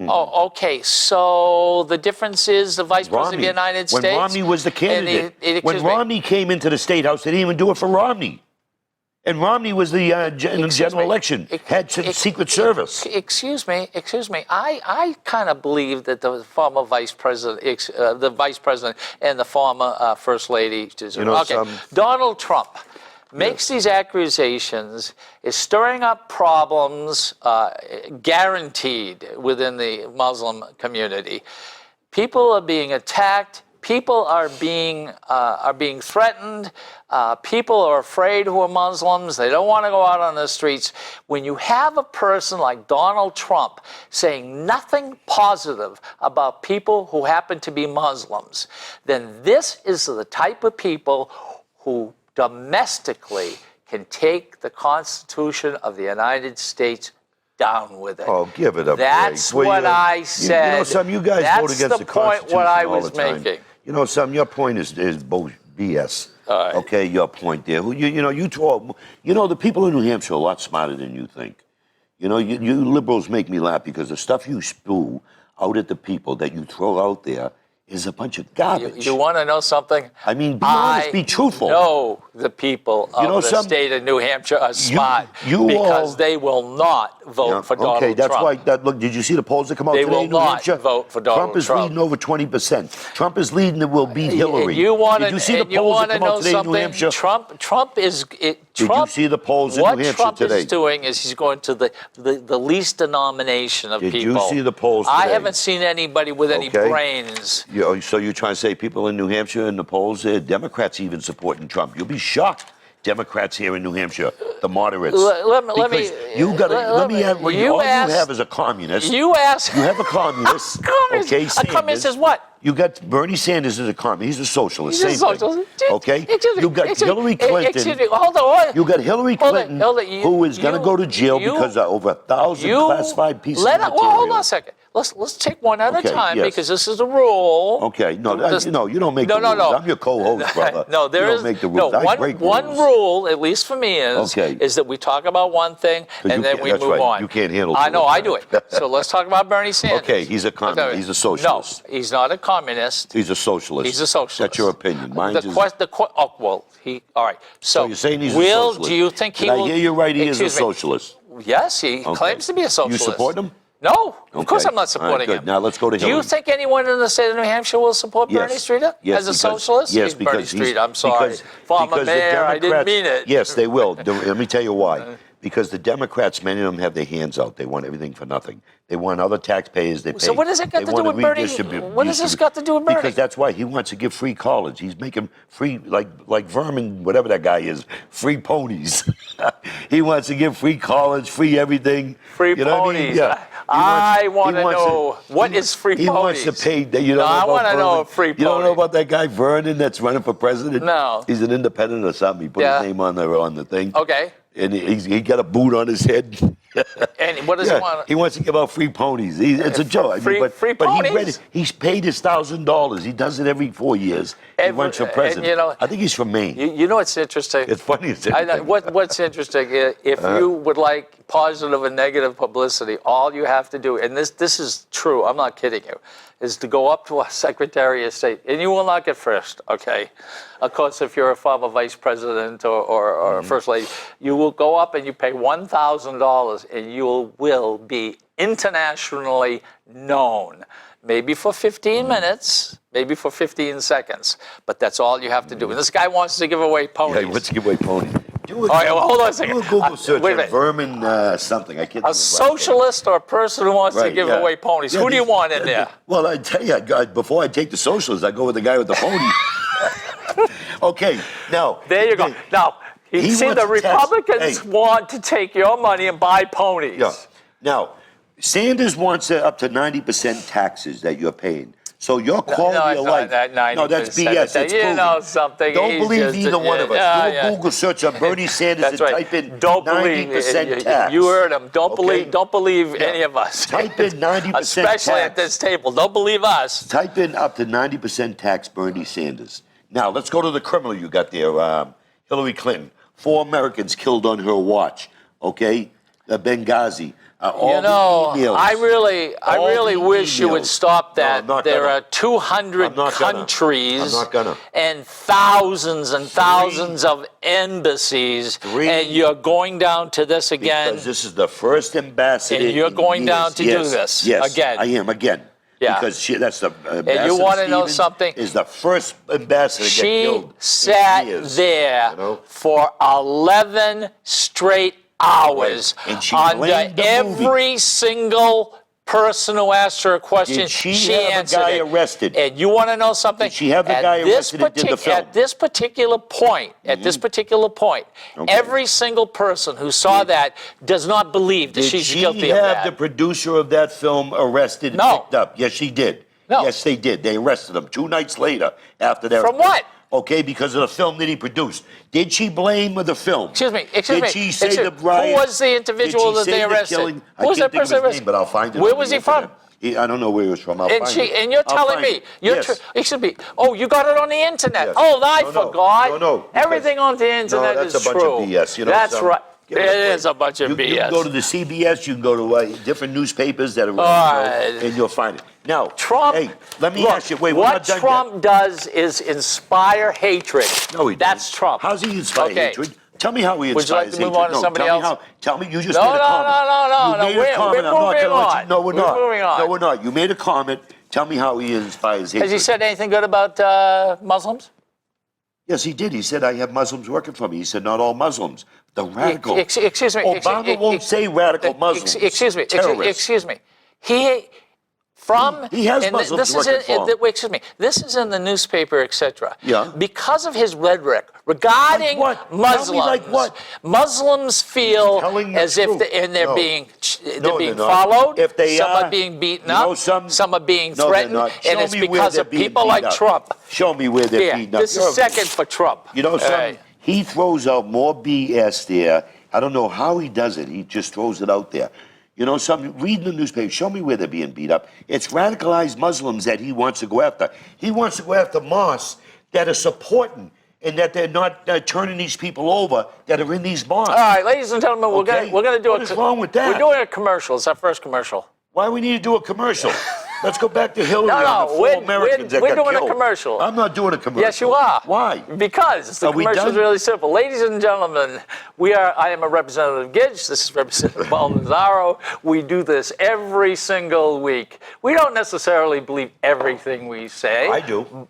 Oh, okay. So the difference is the Vice President of the United States. When Romney was the candidate, when excuse me. Romney came into the State House, they didn't even do it for Romney. And Romney was in the general election, had Secret Service. Excuse me. I kind of believe that the former Vice President, the Vice President, and the former First Lady. Donald Trump makes these accusations, is stirring up problems, guaranteed within the Muslim community. People are being attacked. People are being threatened. People are afraid who are Muslims. They don't want to go out on the streets. When you have a person like Donald Trump saying nothing positive about people who happen to be Muslims, then this is the type of people who domestically can take the Constitution of the United States down with it. Oh, give it a That's break. what I said. You know, some you guys vote That's against the the point Constitution what I all was the time. making. You know, your point is BS. All right. Okay, your point there. The people in New Hampshire are a lot smarter than you think. You know, you liberals make me laugh because the stuff you spew out at the people that you throw out there is a bunch of garbage. You want to know something? I mean, be honest, be truthful. I know the people of the state of New Hampshire are smart because they will not vote for Donald Trump. Okay, that's why. Look, did you see the polls that come out They today will in New not Hampshire? vote for Donald Trump is leading over 20%. Trump is leading and will beat Hillary. You want did you see the polls that come out today in New Hampshire? Trump is. Did you see the polls in New Hampshire What Trump today? is doing is he's going to the least denomination of people. Did you see the polls I today? haven't seen anybody with any brains. So you're trying to say people in New Hampshire in the polls, Democrats even supporting Trump. You'll be shocked. Democrats here in New Hampshire, the moderates. Let me all you have is a communist. You have a communist. Communist. Okay, A communist is what? You got Bernie Sanders as a communist. He's a socialist. He's a socialist. Okay. You got Hillary Clinton. Hold on. You got Hillary Clinton, who is going to go to jail because of over 1,000 classified pieces of material. Hold on a second. let's take one at Okay, a time yes. because this is a rule. Okay, no, This- you don't make the rules. I'm your co-host, brother. No, there you is don't make the rules. no I break one rules. rule, at least for me, Okay. is that we talk about one thing 'Cause and you then can't- we that's move right. on. You can't handle I two know, at I a do time. it. So let's talk about Bernie Sanders. Okay, he's a communist. He's a socialist. No, he's not a communist. He's a socialist. He's a socialist. That's your opinion. Mine The is. oh well, all right. So You're saying he's a will socialist. do you think he Did will? I hear you right? He is a Excuse me. socialist. Yes, he Okay. claims to be a socialist. You support him? No, of course Okay. I'm not All right, supporting good. him. Now let's go to Do you Hillary. think anyone in the state of New Hampshire will support Yes. Bernie Streeter Yes, as a because- socialist? Yes, He's because Bernie he's- Streeter. I'm sorry, because former the mayor. I didn't Democrats- mean it. Yes, they will. Let me tell you why. Because the Democrats, many of them have their hands out. They want everything for nothing. They want other taxpayers. They pay. So what has it got they to do want with Bernie? redistribute- What has this got to do with Bernie? Because that's why he wants to give free college. He's making free, like Vermin, whatever that guy is, free ponies. He wants to give free college, free everything. Free You know what I mean? ponies. Yeah. I want he to wants know what he- is free he ponies. wants to pay. You don't No, know I about wanna know Vernon? a free You don't know pony. about that guy Vernon that's running for president? No. He's an independent or something. He put Yeah. his name on the thing. Okay. And he got a boot on his head. And what does he want? He wants to give out free ponies. It's a joke. I mean, Free- but free but he ponies? he's paid his $1,000. He does it every 4 years. He runs for and, president. you know, I think he's from Maine. You know what's interesting? It's funny as I know, anything. what's interesting, if you would like positive and negative publicity, all you have to do, and this is true, I'm not kidding you, is to go up to a Secretary of State, and you will not get first, okay? Of course, if you're a former vice president or first lady, you will go up and you pay $1,000 and you will be internationally known. Maybe for 15 minutes, maybe for 15 seconds, but that's all you have to do. And this guy wants to give away ponies. Yeah, he wants to give away ponies. Do All right, well, hold on a second. Do a Google search wait a on minute. Vermin something. I can't A remember. socialist or a person who wants to Right, give yeah. away ponies? Yeah, Who do you these- want in there? Well, I tell you, before I take the socialist, I go with the guy with the pony. Okay, now. There you go. Now, you He see, wants the to tax- Republicans hey. want to take your money and buy ponies. Yeah. Now, Sanders wants up to 90% taxes that you're paying. So your quality it's of life. not that No, that's 90%. BS. It's You proven. know something, Don't he's believe just- either one of us. yeah, Do a yeah. Google search on Bernie Sanders That's and right. type in Don't believe 90% tax. You heard him. Don't Okay? believe Yeah. any of us. Type in 90% Especially at tax. this table. Don't believe us. Type in up to 90% tax Bernie Sanders. Now, let's go to the criminal you got there, Hillary Clinton. 4 Americans killed on her watch, okay? Benghazi. All You know, the emails. I All really the wish you would emails. stop No, that. I'm not There gonna. are 200 I'm not gonna. countries I'm not gonna. and thousands and thousands of embassies, Three. and you're going down to this again. Because this is the first ambassador. And you're in going years. down to do Yes, this yes, again. I am again. Yeah. Because that's the you wanna know Stevens something? Is the first ambassador to get She killed. in sat years, there you know? for 11 straight hours Right. And she under blamed the movie. every single person who asked her a question. Did she have a answered guy it. arrested? And you want to know something? Did she have the At guy this arrested that did the film? At this particular point, Okay. every single person who saw that does not believe that Did she's she guilty of have the that. producer of that film arrested and No. picked up? Yes, she did. No. Yes, they did. They arrested him 2 nights later after that. From what? Okay, because of the film that he produced. Did she blame the film? Excuse me. Did she say the Who riot? was the individual Did she that they say the arrested? killing? I Who was can't that think of person his arrested? name, but I'll find it. Where on was the he from? internet. I don't know where he was from. I'll And find it. you're I'll telling find me, it. excuse me, oh, you got it on the internet. Yes. Oh, I No, forgot. no, because- Everything on the internet that's is a bunch true. of BS. You know, That's some- right. Give It me a is break. a bunch of You BS. can go to the CBS, you can go to different newspapers that are right. and you'll find it. Now, Trump. hey, let me look, ask you, wait, we're what not done Trump does is inspire hatred. yet. No, he That's doesn't. Trump. How's he inspire Okay. hatred? Tell me how he Would you like inspires to move hatred. on to No, somebody tell me else? how. Tell me, you just No, made a no, comment. no, You made we're a comment. I'm not moving gonna let you. on. No, we're not. We're moving on. No, we're not. You made a comment. Tell me how he inspires hatred. Has he said anything good about Muslims? Yes, he did. He said, I have Muslims working for me. He said, not all Muslims. The radical. Excuse me. Obama won't say radical Muslims. Excuse me. Terrorists. Excuse me. He has and Muslims this is working for him. wait, excuse me. This is in the newspaper, etc. Yeah. Because of his rhetoric regarding Like what? Tell me Muslims, like what? Muslims feel Telling the as if truth. they're No. being No, being they're not. followed. If they some are, are being beaten you know, up. some- are being No, they're threatened, not. and Show it's me where because they're of being people beat like up. Trump. Show me where they're Yeah, beaten up. this You're a- is second for Trump. You know something? Hey. He throws out more BS there. I don't know how he does it. He just throws it out there. You know something? Read the newspaper. Show me where they're being beat up. It's radicalized Muslims that he wants to go after. He wants to go after mosques that are supporting and that they're not turning these people over that are in these mosques. All right, ladies and gentlemen, Okay. we're gonna do What is wrong with that? We're doing a commercial. It's our first commercial. Why we need to do a commercial? Let's go back to Hillary No, and no, the 4 we're Americans that doing got a killed. commercial. I'm not doing a commercial. Yes, you are. Why? Because the Are we commercial is done? really simple. Ladies and gentlemen, I am a Representative Gidge. This is Representative Baldonado. We do this every single week. We don't necessarily believe everything we say. I do.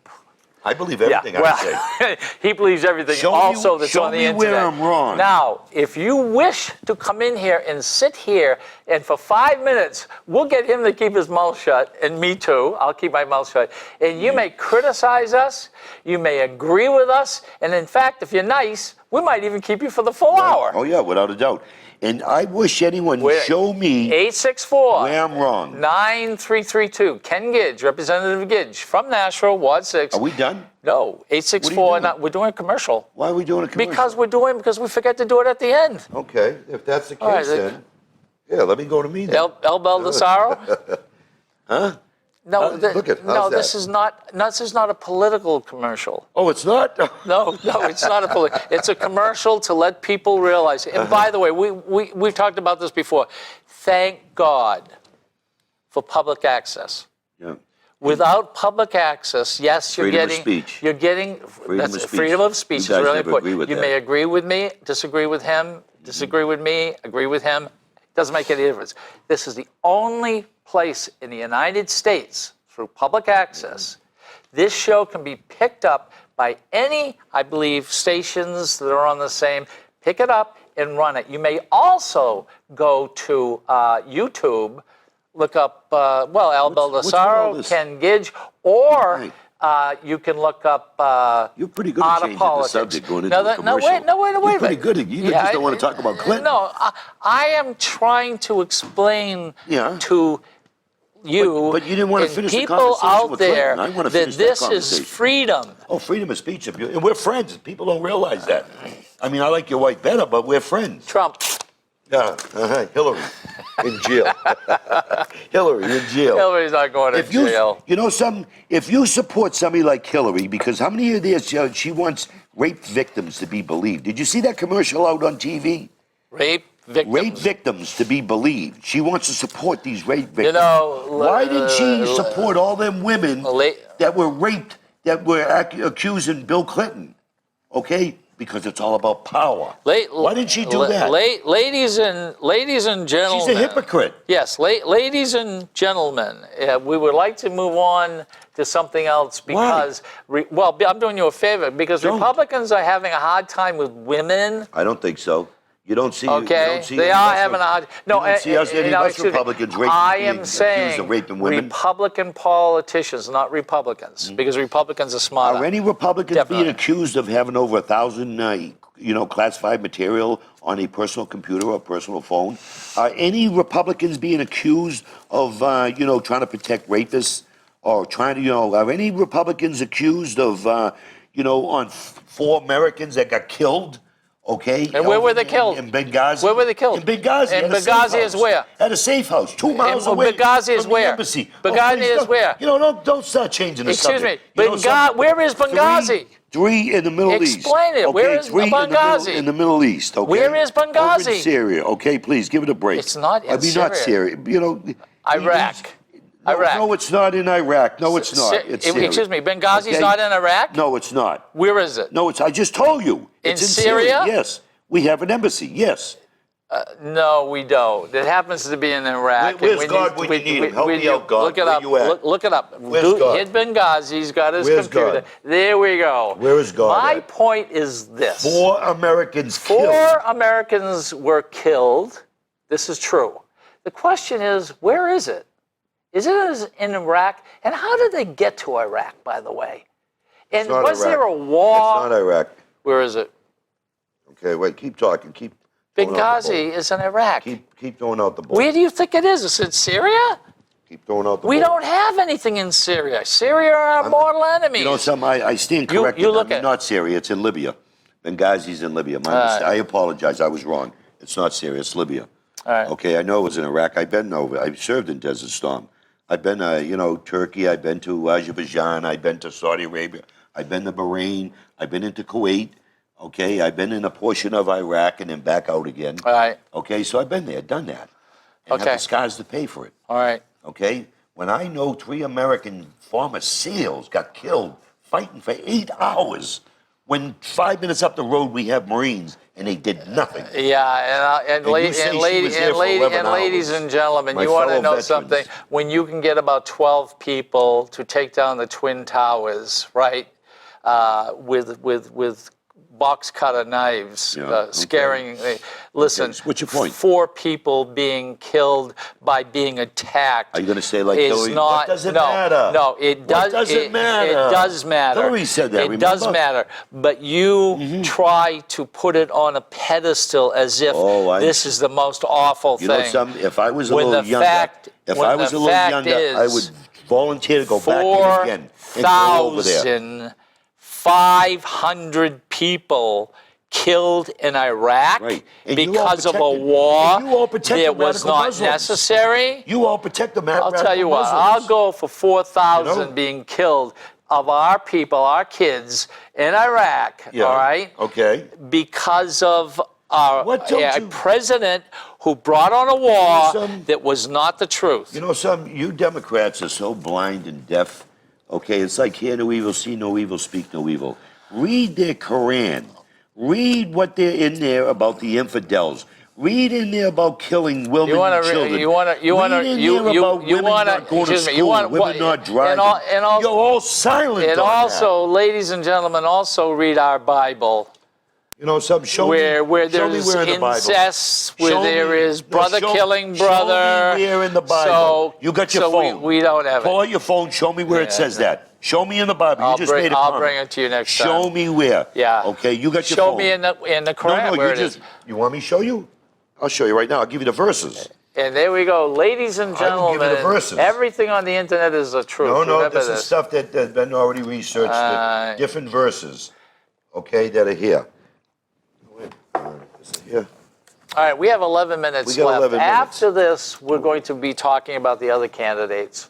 I believe everything I say. He believes everything Show me- also that's show on the me internet. where I'm wrong. Now, if you wish to come in here and sit here, and for 5 minutes, we'll get him to keep his mouth shut, and me too, I'll keep my mouth shut. And you may criticize us, you may agree with us, and in fact, if you're nice, we might even keep you for the full hour. Oh, yeah, without a doubt. And I wish anyone would show me 864 where I'm wrong. 9332. Ken Gidge, Representative Gidge from Nashville, Ward 6. Are we done? No, 864. What are you doing? We're doing a commercial. Why are we doing a commercial? Because we forget to do it at the end. Okay, if that's the case, All right, then. Yeah, let me go to me then. El Baldessaro? Huh? No, look at- how's this that? is not a political commercial. Oh, it's not? No, it's not a political. It's a commercial to let people realize. And by the way, we've talked about this before. Thank God for public access. Yeah. Without public access, yes, you're Freedom of getting. speech. You're getting. Freedom of speech. Freedom of speech is You guys really never important. agree with You that. may agree with me, disagree with him, disagree with me, agree with him. Doesn't make any difference. This is the only place in the United States through public access. This show can be picked up by any, I believe, stations that are on the same. Pick it up and run it. You may also go to YouTube, look up, Al what's all Baldessaro, this? Ken Gidge, or Right. you can look up You're pretty good at Art of changing the Politics. subject going into No, a no, commercial. wait a You're minute. pretty good at You just don't want to talk about Clinton. No, I am trying to explain Yeah. to you But you didn't want to and finish the people conversation out with there Clinton. I want to that finish that this is conversation. freedom. Oh, freedom of speech. And we're friends. People don't realize that. I mean, I like your wife better, but we're friends. Trump. Yeah, Hillary in jail. Hillary in jail. Hillary's not going to If you, jail. you know something, if you support somebody like Hillary, because how many of these she wants rape victims to be believed? Did you see that commercial out on TV? Rape victims. Rape victims to be believed. She wants to support these rape victims. You know, why didn't she support all them women that were raped, that were accusing Bill Clinton? Okay, because it's all about power. Why didn't she do that? Ladies and gentlemen. She's a hypocrite. Yes, ladies and gentlemen, we would like to move on to something else because, I'm doing you a favor, because Don't. Republicans are having a hard time with women. I don't think so. You don't see. Okay, You don't see they any are of us- having a hard. No, you don't see us, any of us excuse me. Republicans raping, I being am accused saying of raping women. Republican politicians, not Republicans, because Republicans are smarter. Are any Republicans Definitely. being accused of having over 1,000, classified material on a personal computer or personal phone? Are any Republicans being accused of, trying to protect rapists or trying to, are any Republicans accused of, on 4 Americans that got killed? Okay. And where were they killed? In Benghazi. Where were they killed? In Benghazi. In at a safe Benghazi is house. where? At a safe house, 2 miles away. Benghazi is from the where? embassy. Benghazi please is don't- where? Don't start changing the Excuse subject. me, You know something? where is Benghazi? Three in the Middle East. Explain it. Okay, Where is 3 Benghazi? In the Middle East. Okay. Where is Over Benghazi? in Syria. Okay, please give it a break. It's not in I mean, not Syria. Syria. Iraq. Iraq. No, it's not in Iraq. No, it's not. It's Syria. Excuse me, Benghazi's Okay? not in Iraq? No, it's not. Where is it? No, I just told you. In It's in Syria? Yes. We have an embassy. Yes. No, we don't. It happens to be in Iraq. Where's and God when you need him? Help me out, God. Look it Where up. you at? Look it up. Where's God? Hit Benghazi. He's got his Where's computer. God? There we go. Where is God My at? point is this. 4 Americans killed. 4 Americans were killed. This is true. The question is, where is it? Is it in Iraq? And how did they get to Iraq, by the way? And not was Iraq. there a war? It's not Iraq. Where is it? Okay, wait. Keep talking. Keep. going out the Benghazi is in Iraq. boat. Keep throwing out the ball. Where do you think it is? Is it Syria? Keep throwing out the We ball. don't have anything in Syria. Syria are our mortal enemies. You know something? I stand You- corrected. you look I mean, at- not Syria. It's in Libya. Benghazi's in Libya. My mistake. I apologize. I was wrong. It's not Syria. It's Libya. All right. Okay, I know it was in Iraq. I've been over. I've served in Desert Storm. I've been, Turkey. I've been to Azerbaijan. I've been to Saudi Arabia. I've been to Bahrain. I've been into Kuwait. Okay, I've been in a portion of Iraq and then back out again. All right. Okay, so I've been there, done that, and Okay. have the scars to pay for it. All right. Okay, when I know 3 American former SEALs got killed fighting for 8 hours, when 5 minutes up the road we have Marines and they did nothing. Yeah, and you say she was there for 11 ladies hours. and gentlemen, My you want to fellow know veterans. something? When you can get about 12 people to take down the Twin Towers, right, with box cutter knives, Yeah, okay. scaring. Listen, Okay, so what's your point? 4 people being killed by being attacked. Are you going to say like is Hillary? not, What does it no, matter? No, it does. What does it matter? It does matter. Hillary said that, It does remember? matter. But you try to put it on a pedestal as if Oh, this is the most awful You thing. know, if I was a When little the younger, fact- if when I was the a little fact younger, I is would volunteer to go back in again and go over there. 4,500 people killed in Iraq Right. And you all because of a protected- war and you all protected that was radical not Muslims. necessary. You all protect the I'll tell you what, I'll go for 4,000 You know? being killed of our people, our kids in Iraq, Yeah. all right? Okay. Because of our What don't a you- president who brought on a war Some- that was not the truth. You know, you Democrats are so blind and deaf. Okay, it's like hear no evil, see no evil, speak no evil. Read their Quran. Read what they're in there about the infidels. Read in there about killing women You want and to, children. you want to, you want to, Read in you, there you, about you women want not going to excuse me, school, you want women not driving. and all, You're all silent and on also, ladies and gentlemen, also read our Bible, that. You know, show where me where there's in the Bible. incest, where Show there me- is no, brother show- killing show brother. me where in the Bible. So You got your so phone. We don't have Pull it. out your phone. Show me where it Yeah, says no. that. Show me in the Bible. I'll You just bring- made a I'll comment. bring it to you next Show time. me where. Yeah. Okay, you got your Show phone. me in the Quran No, where you it is. You want me to show you? I'll show you right now. I'll give you the verses. And there we go, ladies and I will give you gentlemen. the verses. Everything on the internet is the truth. No, Remember this is stuff that has been already researched. Different verses, okay, that are here. Is it here? All right, we have 11 minutes We got left. 11 minutes. After this, we're going to be talking about the other candidates.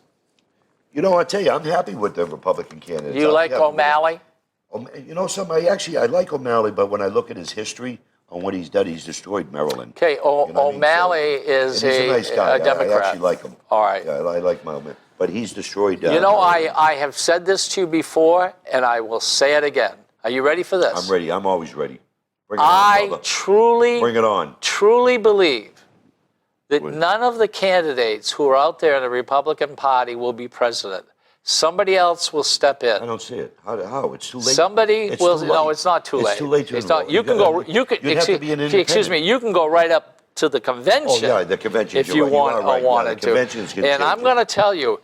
You know, I tell you, I'm happy with the Republican candidates. You I'll like be happy with them. O'Malley? You know, I like O'Malley, but when I look at his history on what he's done, he's destroyed Maryland. Okay, You know what I mean? O'Malley is And he's a nice guy. a Democrat. I actually like him. All right. Yeah, I like Maryland. But he's destroyed. You know, Maryland. I have said this to you before, and I will say it again. Are you ready for this? I'm ready. I'm always ready. Bring it on, I brother. truly, Bring it on. truly believe that What? none of the candidates who are out there in the Republican Party will be president. Somebody else will step in. I don't see it. How? It's too late. Somebody It's will. too No, late. it's not too late. It's too late to It's not. enroll. You can go. gotta- You can. you'd have to be an Excuse me. independent. You can go right up to the convention. Oh, yeah, the convention. If you want are right. Yeah, wanted the conventions to. can And change I'm it. going to tell you,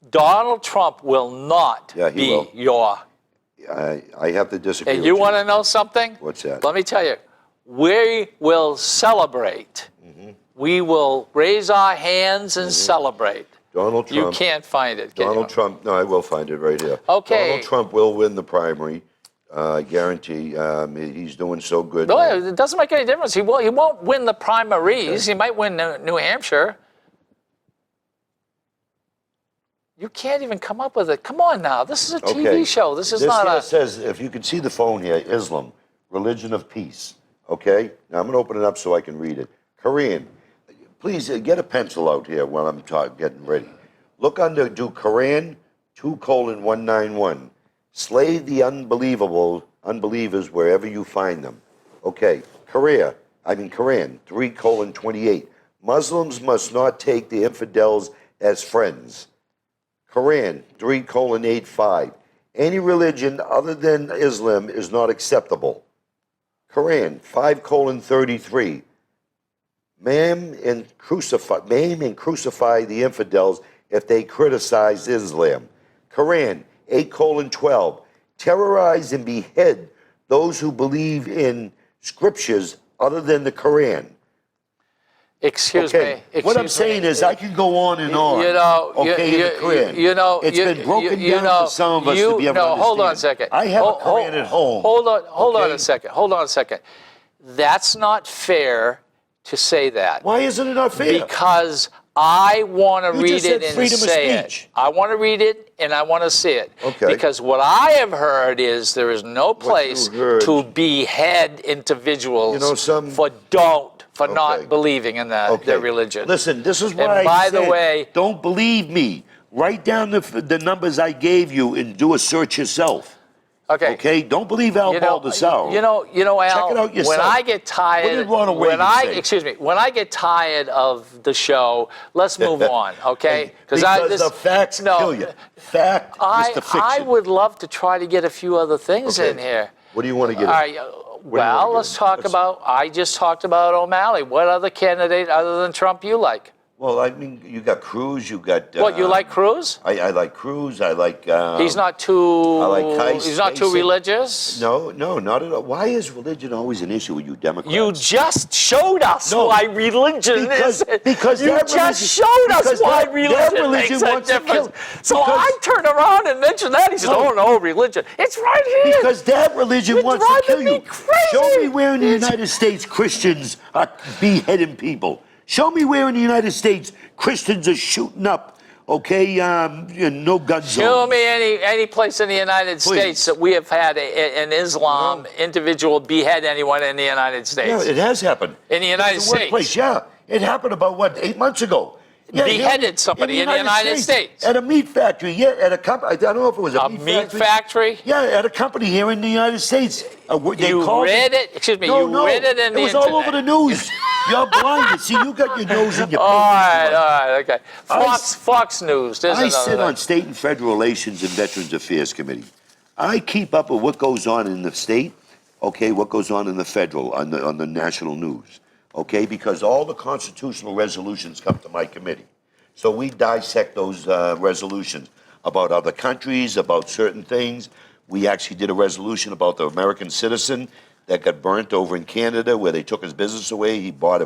Donald Trump will not Yeah, he be will. your. I have to disagree. And with you want to know something? What's that? Let me tell you. We will celebrate. Mm-hmm. We will raise our hands and celebrate. Donald Trump. You can't find it, can Donald you? Trump. No, I will find it right here. Okay. Donald Trump will win the primary. I guarantee. He's doing so good. No, it doesn't make any difference. He won't win the primaries. He might win New Hampshire. You can't even come up with it. Come on now. This is a TV show. This is not here a. says, if you can see the phone here, Islam, religion of peace. Okay? Now I'm going to open it up so I can read it. Korean. Please get a pencil out here while I'm getting ready. Look under, do Quran 2:191. Slay the unbelievers wherever you find them. Okay. Korean 3:28. Muslims must not take the infidels as friends. Quran 3:85. Any religion other than Islam is not acceptable. Quran 5:33. Maim and crucify the infidels if they criticize Islam. Quran 8:12. Terrorize and behead those who believe in scriptures other than the Quran. Excuse Okay. me. What I'm excuse me. saying is, I can go on and on. You know, okay, in the Quran. It's been broken down for some of us to be able to understand. Hold on a second. I have a Quran at home. Hold on okay? a second. Hold on a second. That's not fair to say that. Why isn't it not fair? Because I want to You read just said it and freedom of say speech. it. I want to read it and I want to see it. Okay. Because what I have heard is there is no place heard- to behead individuals You know, for Okay. not believing in their religion. Listen, this is why And I by the said, way, don't believe me. Write down the numbers I gave you and do a search yourself. okay. Okay? Don't believe Al Baldessaro. You know, Al. Check it out yourself. When I get tired, What did Ronald Reagan say? excuse me, when I get tired of the show, let's move on, okay? Because the facts kill you. Fact is the fiction. I would love to try to get a few other things Okay. in here. What do you want to get? All right. Well, let's talk about. I just talked about O'Malley. What other candidate other than Trump you like? Well, I mean, you got Cruz, you got... What, you like Cruz? I like Cruz, I like... He's not too. I like Kais, He's not too Kasich. religious. No, not at all. Why is religion always an issue with you Democrats? You just showed us No, why religion because- is. because you that just religion- showed us because why that religion religion makes a wants to difference. kill- So because- I turn around and mention that. He says, No. "Oh no, religion. It's right here." Because that religion You're wants to kill driving me you. crazy. Show me where in the United States Christians are beheading people. Show me where in the United States Christians are shooting up, okay, no gun zones. Show me any place in the United States that we have had an Islam individual behead anyone in the United States. Yeah, it has happened. In the United It's a workplace, States. yeah. It happened about, 8 months ago? Yeah, Beheaded somebody in the United States. At a meat factory, yeah, at a company. I don't know if it was a meat factory? Yeah, at a company here in the United States. They You called read it? Excuse me, No, you read it in the It was all internet. over the news. You're blinded. See, you got your nose in your All pants. right, okay. Fox News. There's I another sit thing. on State and Federal Relations and Veterans Affairs Committee. I keep up with what goes on in the state, okay, what goes on in the federal, on the national news, okay, because all the constitutional resolutions come to my committee. So we dissect those resolutions about other countries, about certain things. We actually did a resolution about the American citizen that got burnt over in Canada where they took his business away. He bought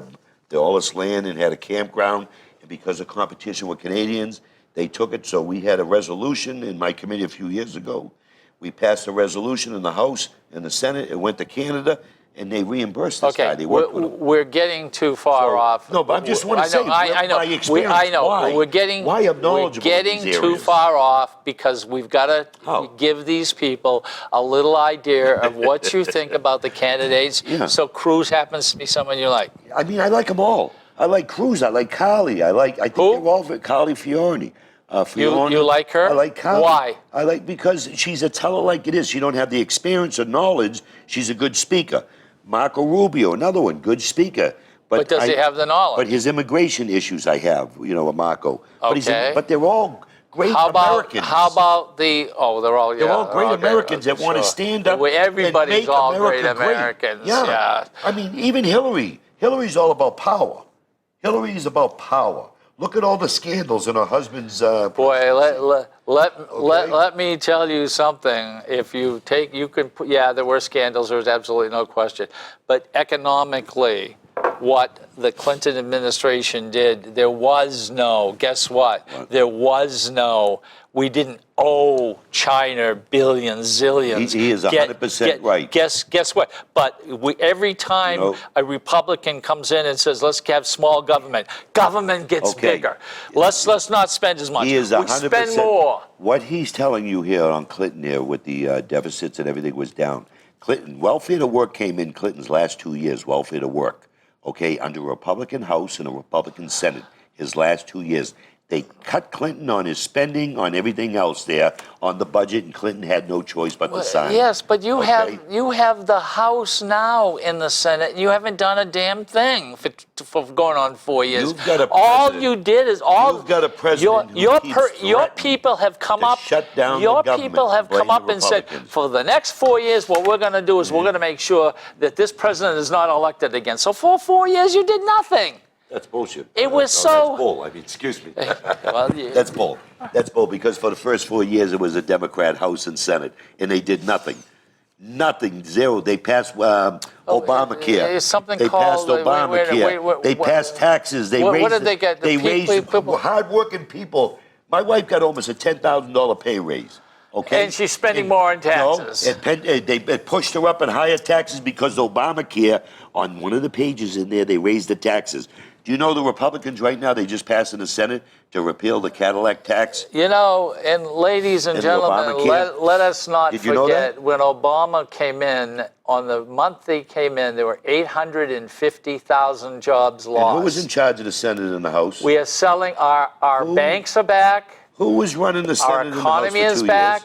all this land and had a campground. And because of competition with Canadians, they took it. So we had a resolution in my committee a few years ago. We passed a resolution in the House and the Senate. It went to Canada, and they reimbursed this guy. Okay, They worked with him. we're getting too far So- off. No, but I just want to say, I know. my experience. I know. Why? We're getting. Why I'm knowledgeable We're in getting these too areas. far off because we've got to How? give these people a little idea of what you think about the candidates. Yeah. So Cruz happens to be someone you like. I mean, I like them all. I like Cruz. I like Carly. I think Who? they're all Carly Fiorni. You like her? I like Carly. Why? I like because she's a teller like it is. She don't have the experience or knowledge. She's a good speaker. Marco Rubio, another one, good speaker. But does he have the knowledge? But his immigration issues, I have, with Marco. Okay. But they're all great How about Americans. how about the? Oh, they're all. They're yeah, all great Americans that want to sure. stand up. Everybody's and make all America great Americans. Great. Yeah. I mean, even Hillary. Hillary's all about power. Hillary's about power. Look at all the scandals in her husband's. Boy, let me tell you something. If you take, you can put, yeah, there were scandals. There's absolutely no question. But economically, what the Clinton administration did, there was no. Guess what? There was no. We didn't owe China billions, zillions. He is 100% right. Guess what? But every time a Republican comes in and says, "Let's have small government," government gets bigger. Let's not spend as much. He is we 100%. spend more. What he's telling you here on Clinton here with the deficits and everything was down. Clinton, welfare to work came in Clinton's last 2 years, welfare to work, okay, under a Republican House and a Republican Senate, his last 2 years. They cut Clinton on his spending, on everything else there, on the budget, and Clinton had no choice but to sign. Yes, but you Okay. have the House now in the Senate. You haven't done a damn thing for going on 4 years. You've got a all president- you did is all. You've got a president who your keeps your threatening people have come to up. shut down your the government people have and come blame up the and said, Republicans. for the next 4 years, what we're going to do is we're going to make sure that this president is not elected again. So for 4 years, you did nothing. That's bullshit. It was so- That's bull. I mean, excuse me. Well, That's bull. That's bull because for the first 4 years it was a Democrat House and Senate, and they did nothing. Nothing, zero. They passed Obamacare. there's something they passed called- Obamacare. wait, they passed taxes. They what raised. did they get? The They people- raised hardworking people. My wife got almost a $10,000 pay raise. Okay. And she's spending more on taxes. No, it pushed her up in higher taxes because Obamacare, on one of the pages in there, they raised the taxes. Do you know the Republicans right now, they just passed in the Senate to repeal the Cadillac tax? You know, and ladies and And gentlemen, Obamacare? let us not Did you know forget that? when Obama came in, on the month he came in, there were 850,000 jobs lost. And who was in charge of the Senate and the House? We are selling, our Who? banks are back, Who was running the Senate our and the House economy for 2 is years? back,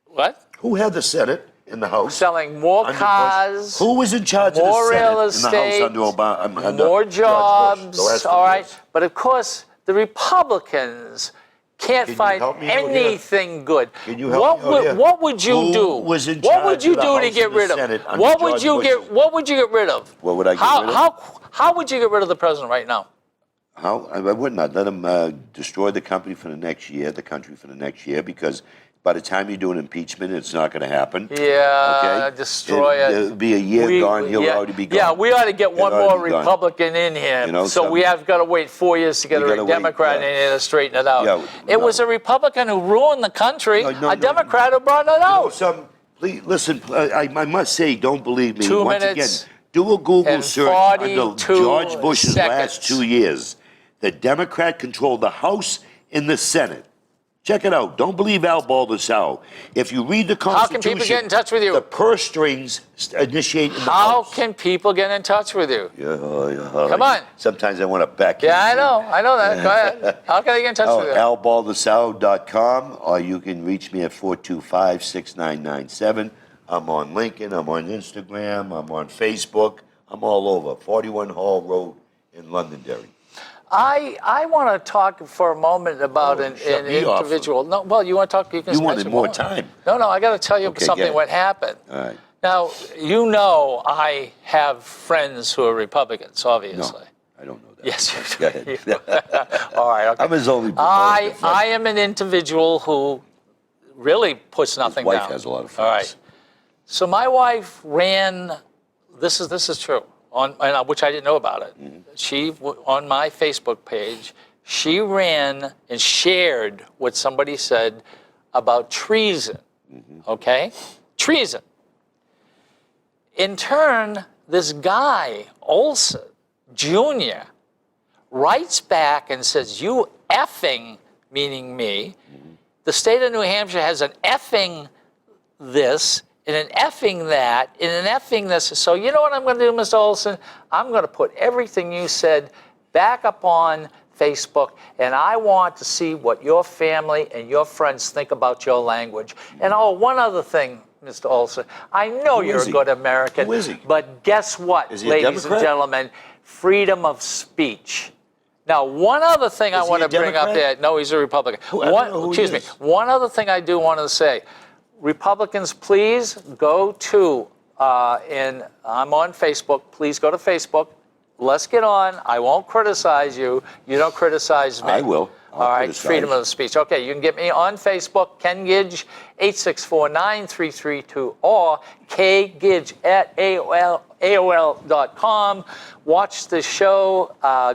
what? Who had the Senate and the House? Selling more under Bush? cars, Who was in charge of more the Senate real and the House estate, under Obama? Under more George Bush, jobs, the last 2 all right? years? But of course, the Republicans can't Can you find help me out here? anything good. Can you help me out here? What would you Who do? was in What would charge you of the do to House get and the rid of? Senate under What would George you Bush? get? What would you get rid of? What would I get rid of? How would you get rid of the president right now? How? I would not let him destroy the company for the next year, the country for the next year, because by the time you do an impeachment, it's not going to happen. Yeah, Okay? destroy it. It'll be a year gone. He'll already be gone. Yeah, we ought to get one He'll more already be gone. Republican in here. You know, so we have got to wait 4 years to get We a gotta wait, Democrat yeah. in here to straighten it out. Yeah, It no. was a Republican who ruined the country, No, a Democrat who brought it out. Please listen. I must say, don't believe me. 2 Once minutes again, do a Google and search 42 under George Bush's last seconds. 2 years. The Democrat controlled the House and the Senate. Check it out. Don't believe Al Baldessaro. If you read the How can Constitution, people get in touch with you? the purse strings initiate in the How House. can people get in touch with you? Come on. Sometimes I want to back Yeah, I know that. Go ahead. How can they get in touch with you? albaldessaro.com, or you can reach me at 425-6997. I'm on LinkedIn, I'm on Instagram, I'm on Facebook, I'm all over. 41 Hall Road in Londonderry. I want to talk for a moment about an shut me off. individual. No, well, you want to talk? You can You mention wanted more one. time. No, I got to tell you Okay, something. go What ahead. happened? All right. Now, you know, I have friends who are Republicans, obviously. No, I don't know that. Yes, you Go do. ahead. All right. Okay. I'm his only I am an individual who really puts nothing wife down. has a lot of All right. friends. So my wife ran. This is true. Which I didn't know about it. Mm-hmm. She on my Facebook page, she ran and shared what somebody said about treason. Mm-hmm. Okay, treason. In turn, this guy Olson Jr. writes back and says, "You effing," meaning me. Mm-hmm. The state of New Hampshire has an effing this, and an effing that, and an effing this. So you know what I'm going to do, Mr. Olson? I'm going to put everything you said back up on Facebook, and I want to see what your family and your friends think about your language. And one other thing, Mr. Olson, I know Who you're is a he? good American, Who is he? but guess what, Is he a ladies and Democrat? gentlemen? Freedom of speech. Now, one other thing I Is he want a to bring up Democrat? there. No, he's a Republican. I don't know who he Excuse me. is. One other thing I do want to say. Republicans, please go to, and I'm on Facebook. Please go to Facebook. Let's get on. I won't criticize you. You don't criticize me. I will. I'll All right, criticize. freedom of speech. Okay, you can get me on Facebook, Ken Gidge, 864-9332, or kgidge@AOL.com. Watch the show.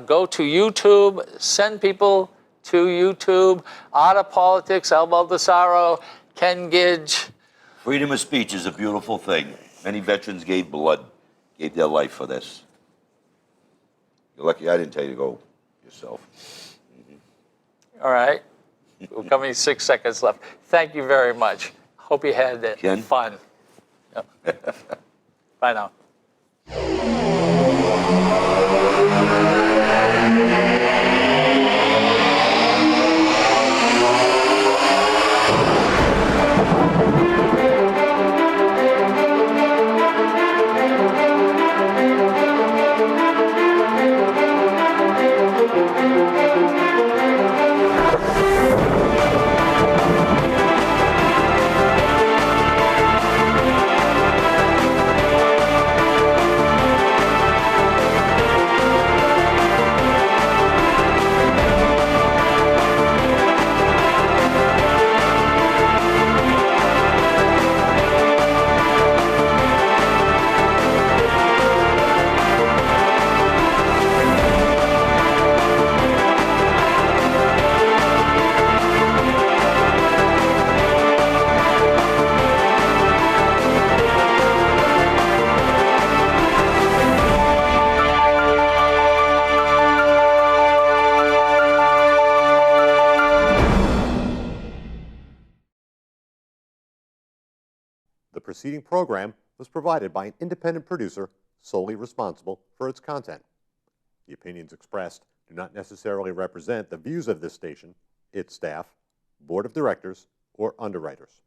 Go to YouTube. Send people to YouTube. Art of Politics, Al Baldessaro, Ken Gidge. Freedom of speech is a beautiful thing. Many veterans gave blood, gave their life for this. You're lucky I didn't tell you to go yourself. All right. We're coming 6 seconds left. Thank you very much. Hope you had Ken? fun. Yep. Bye now. The preceding program was provided by an independent producer solely responsible for its content. The opinions expressed do not necessarily represent the views of this station, its staff, board of directors, or underwriters.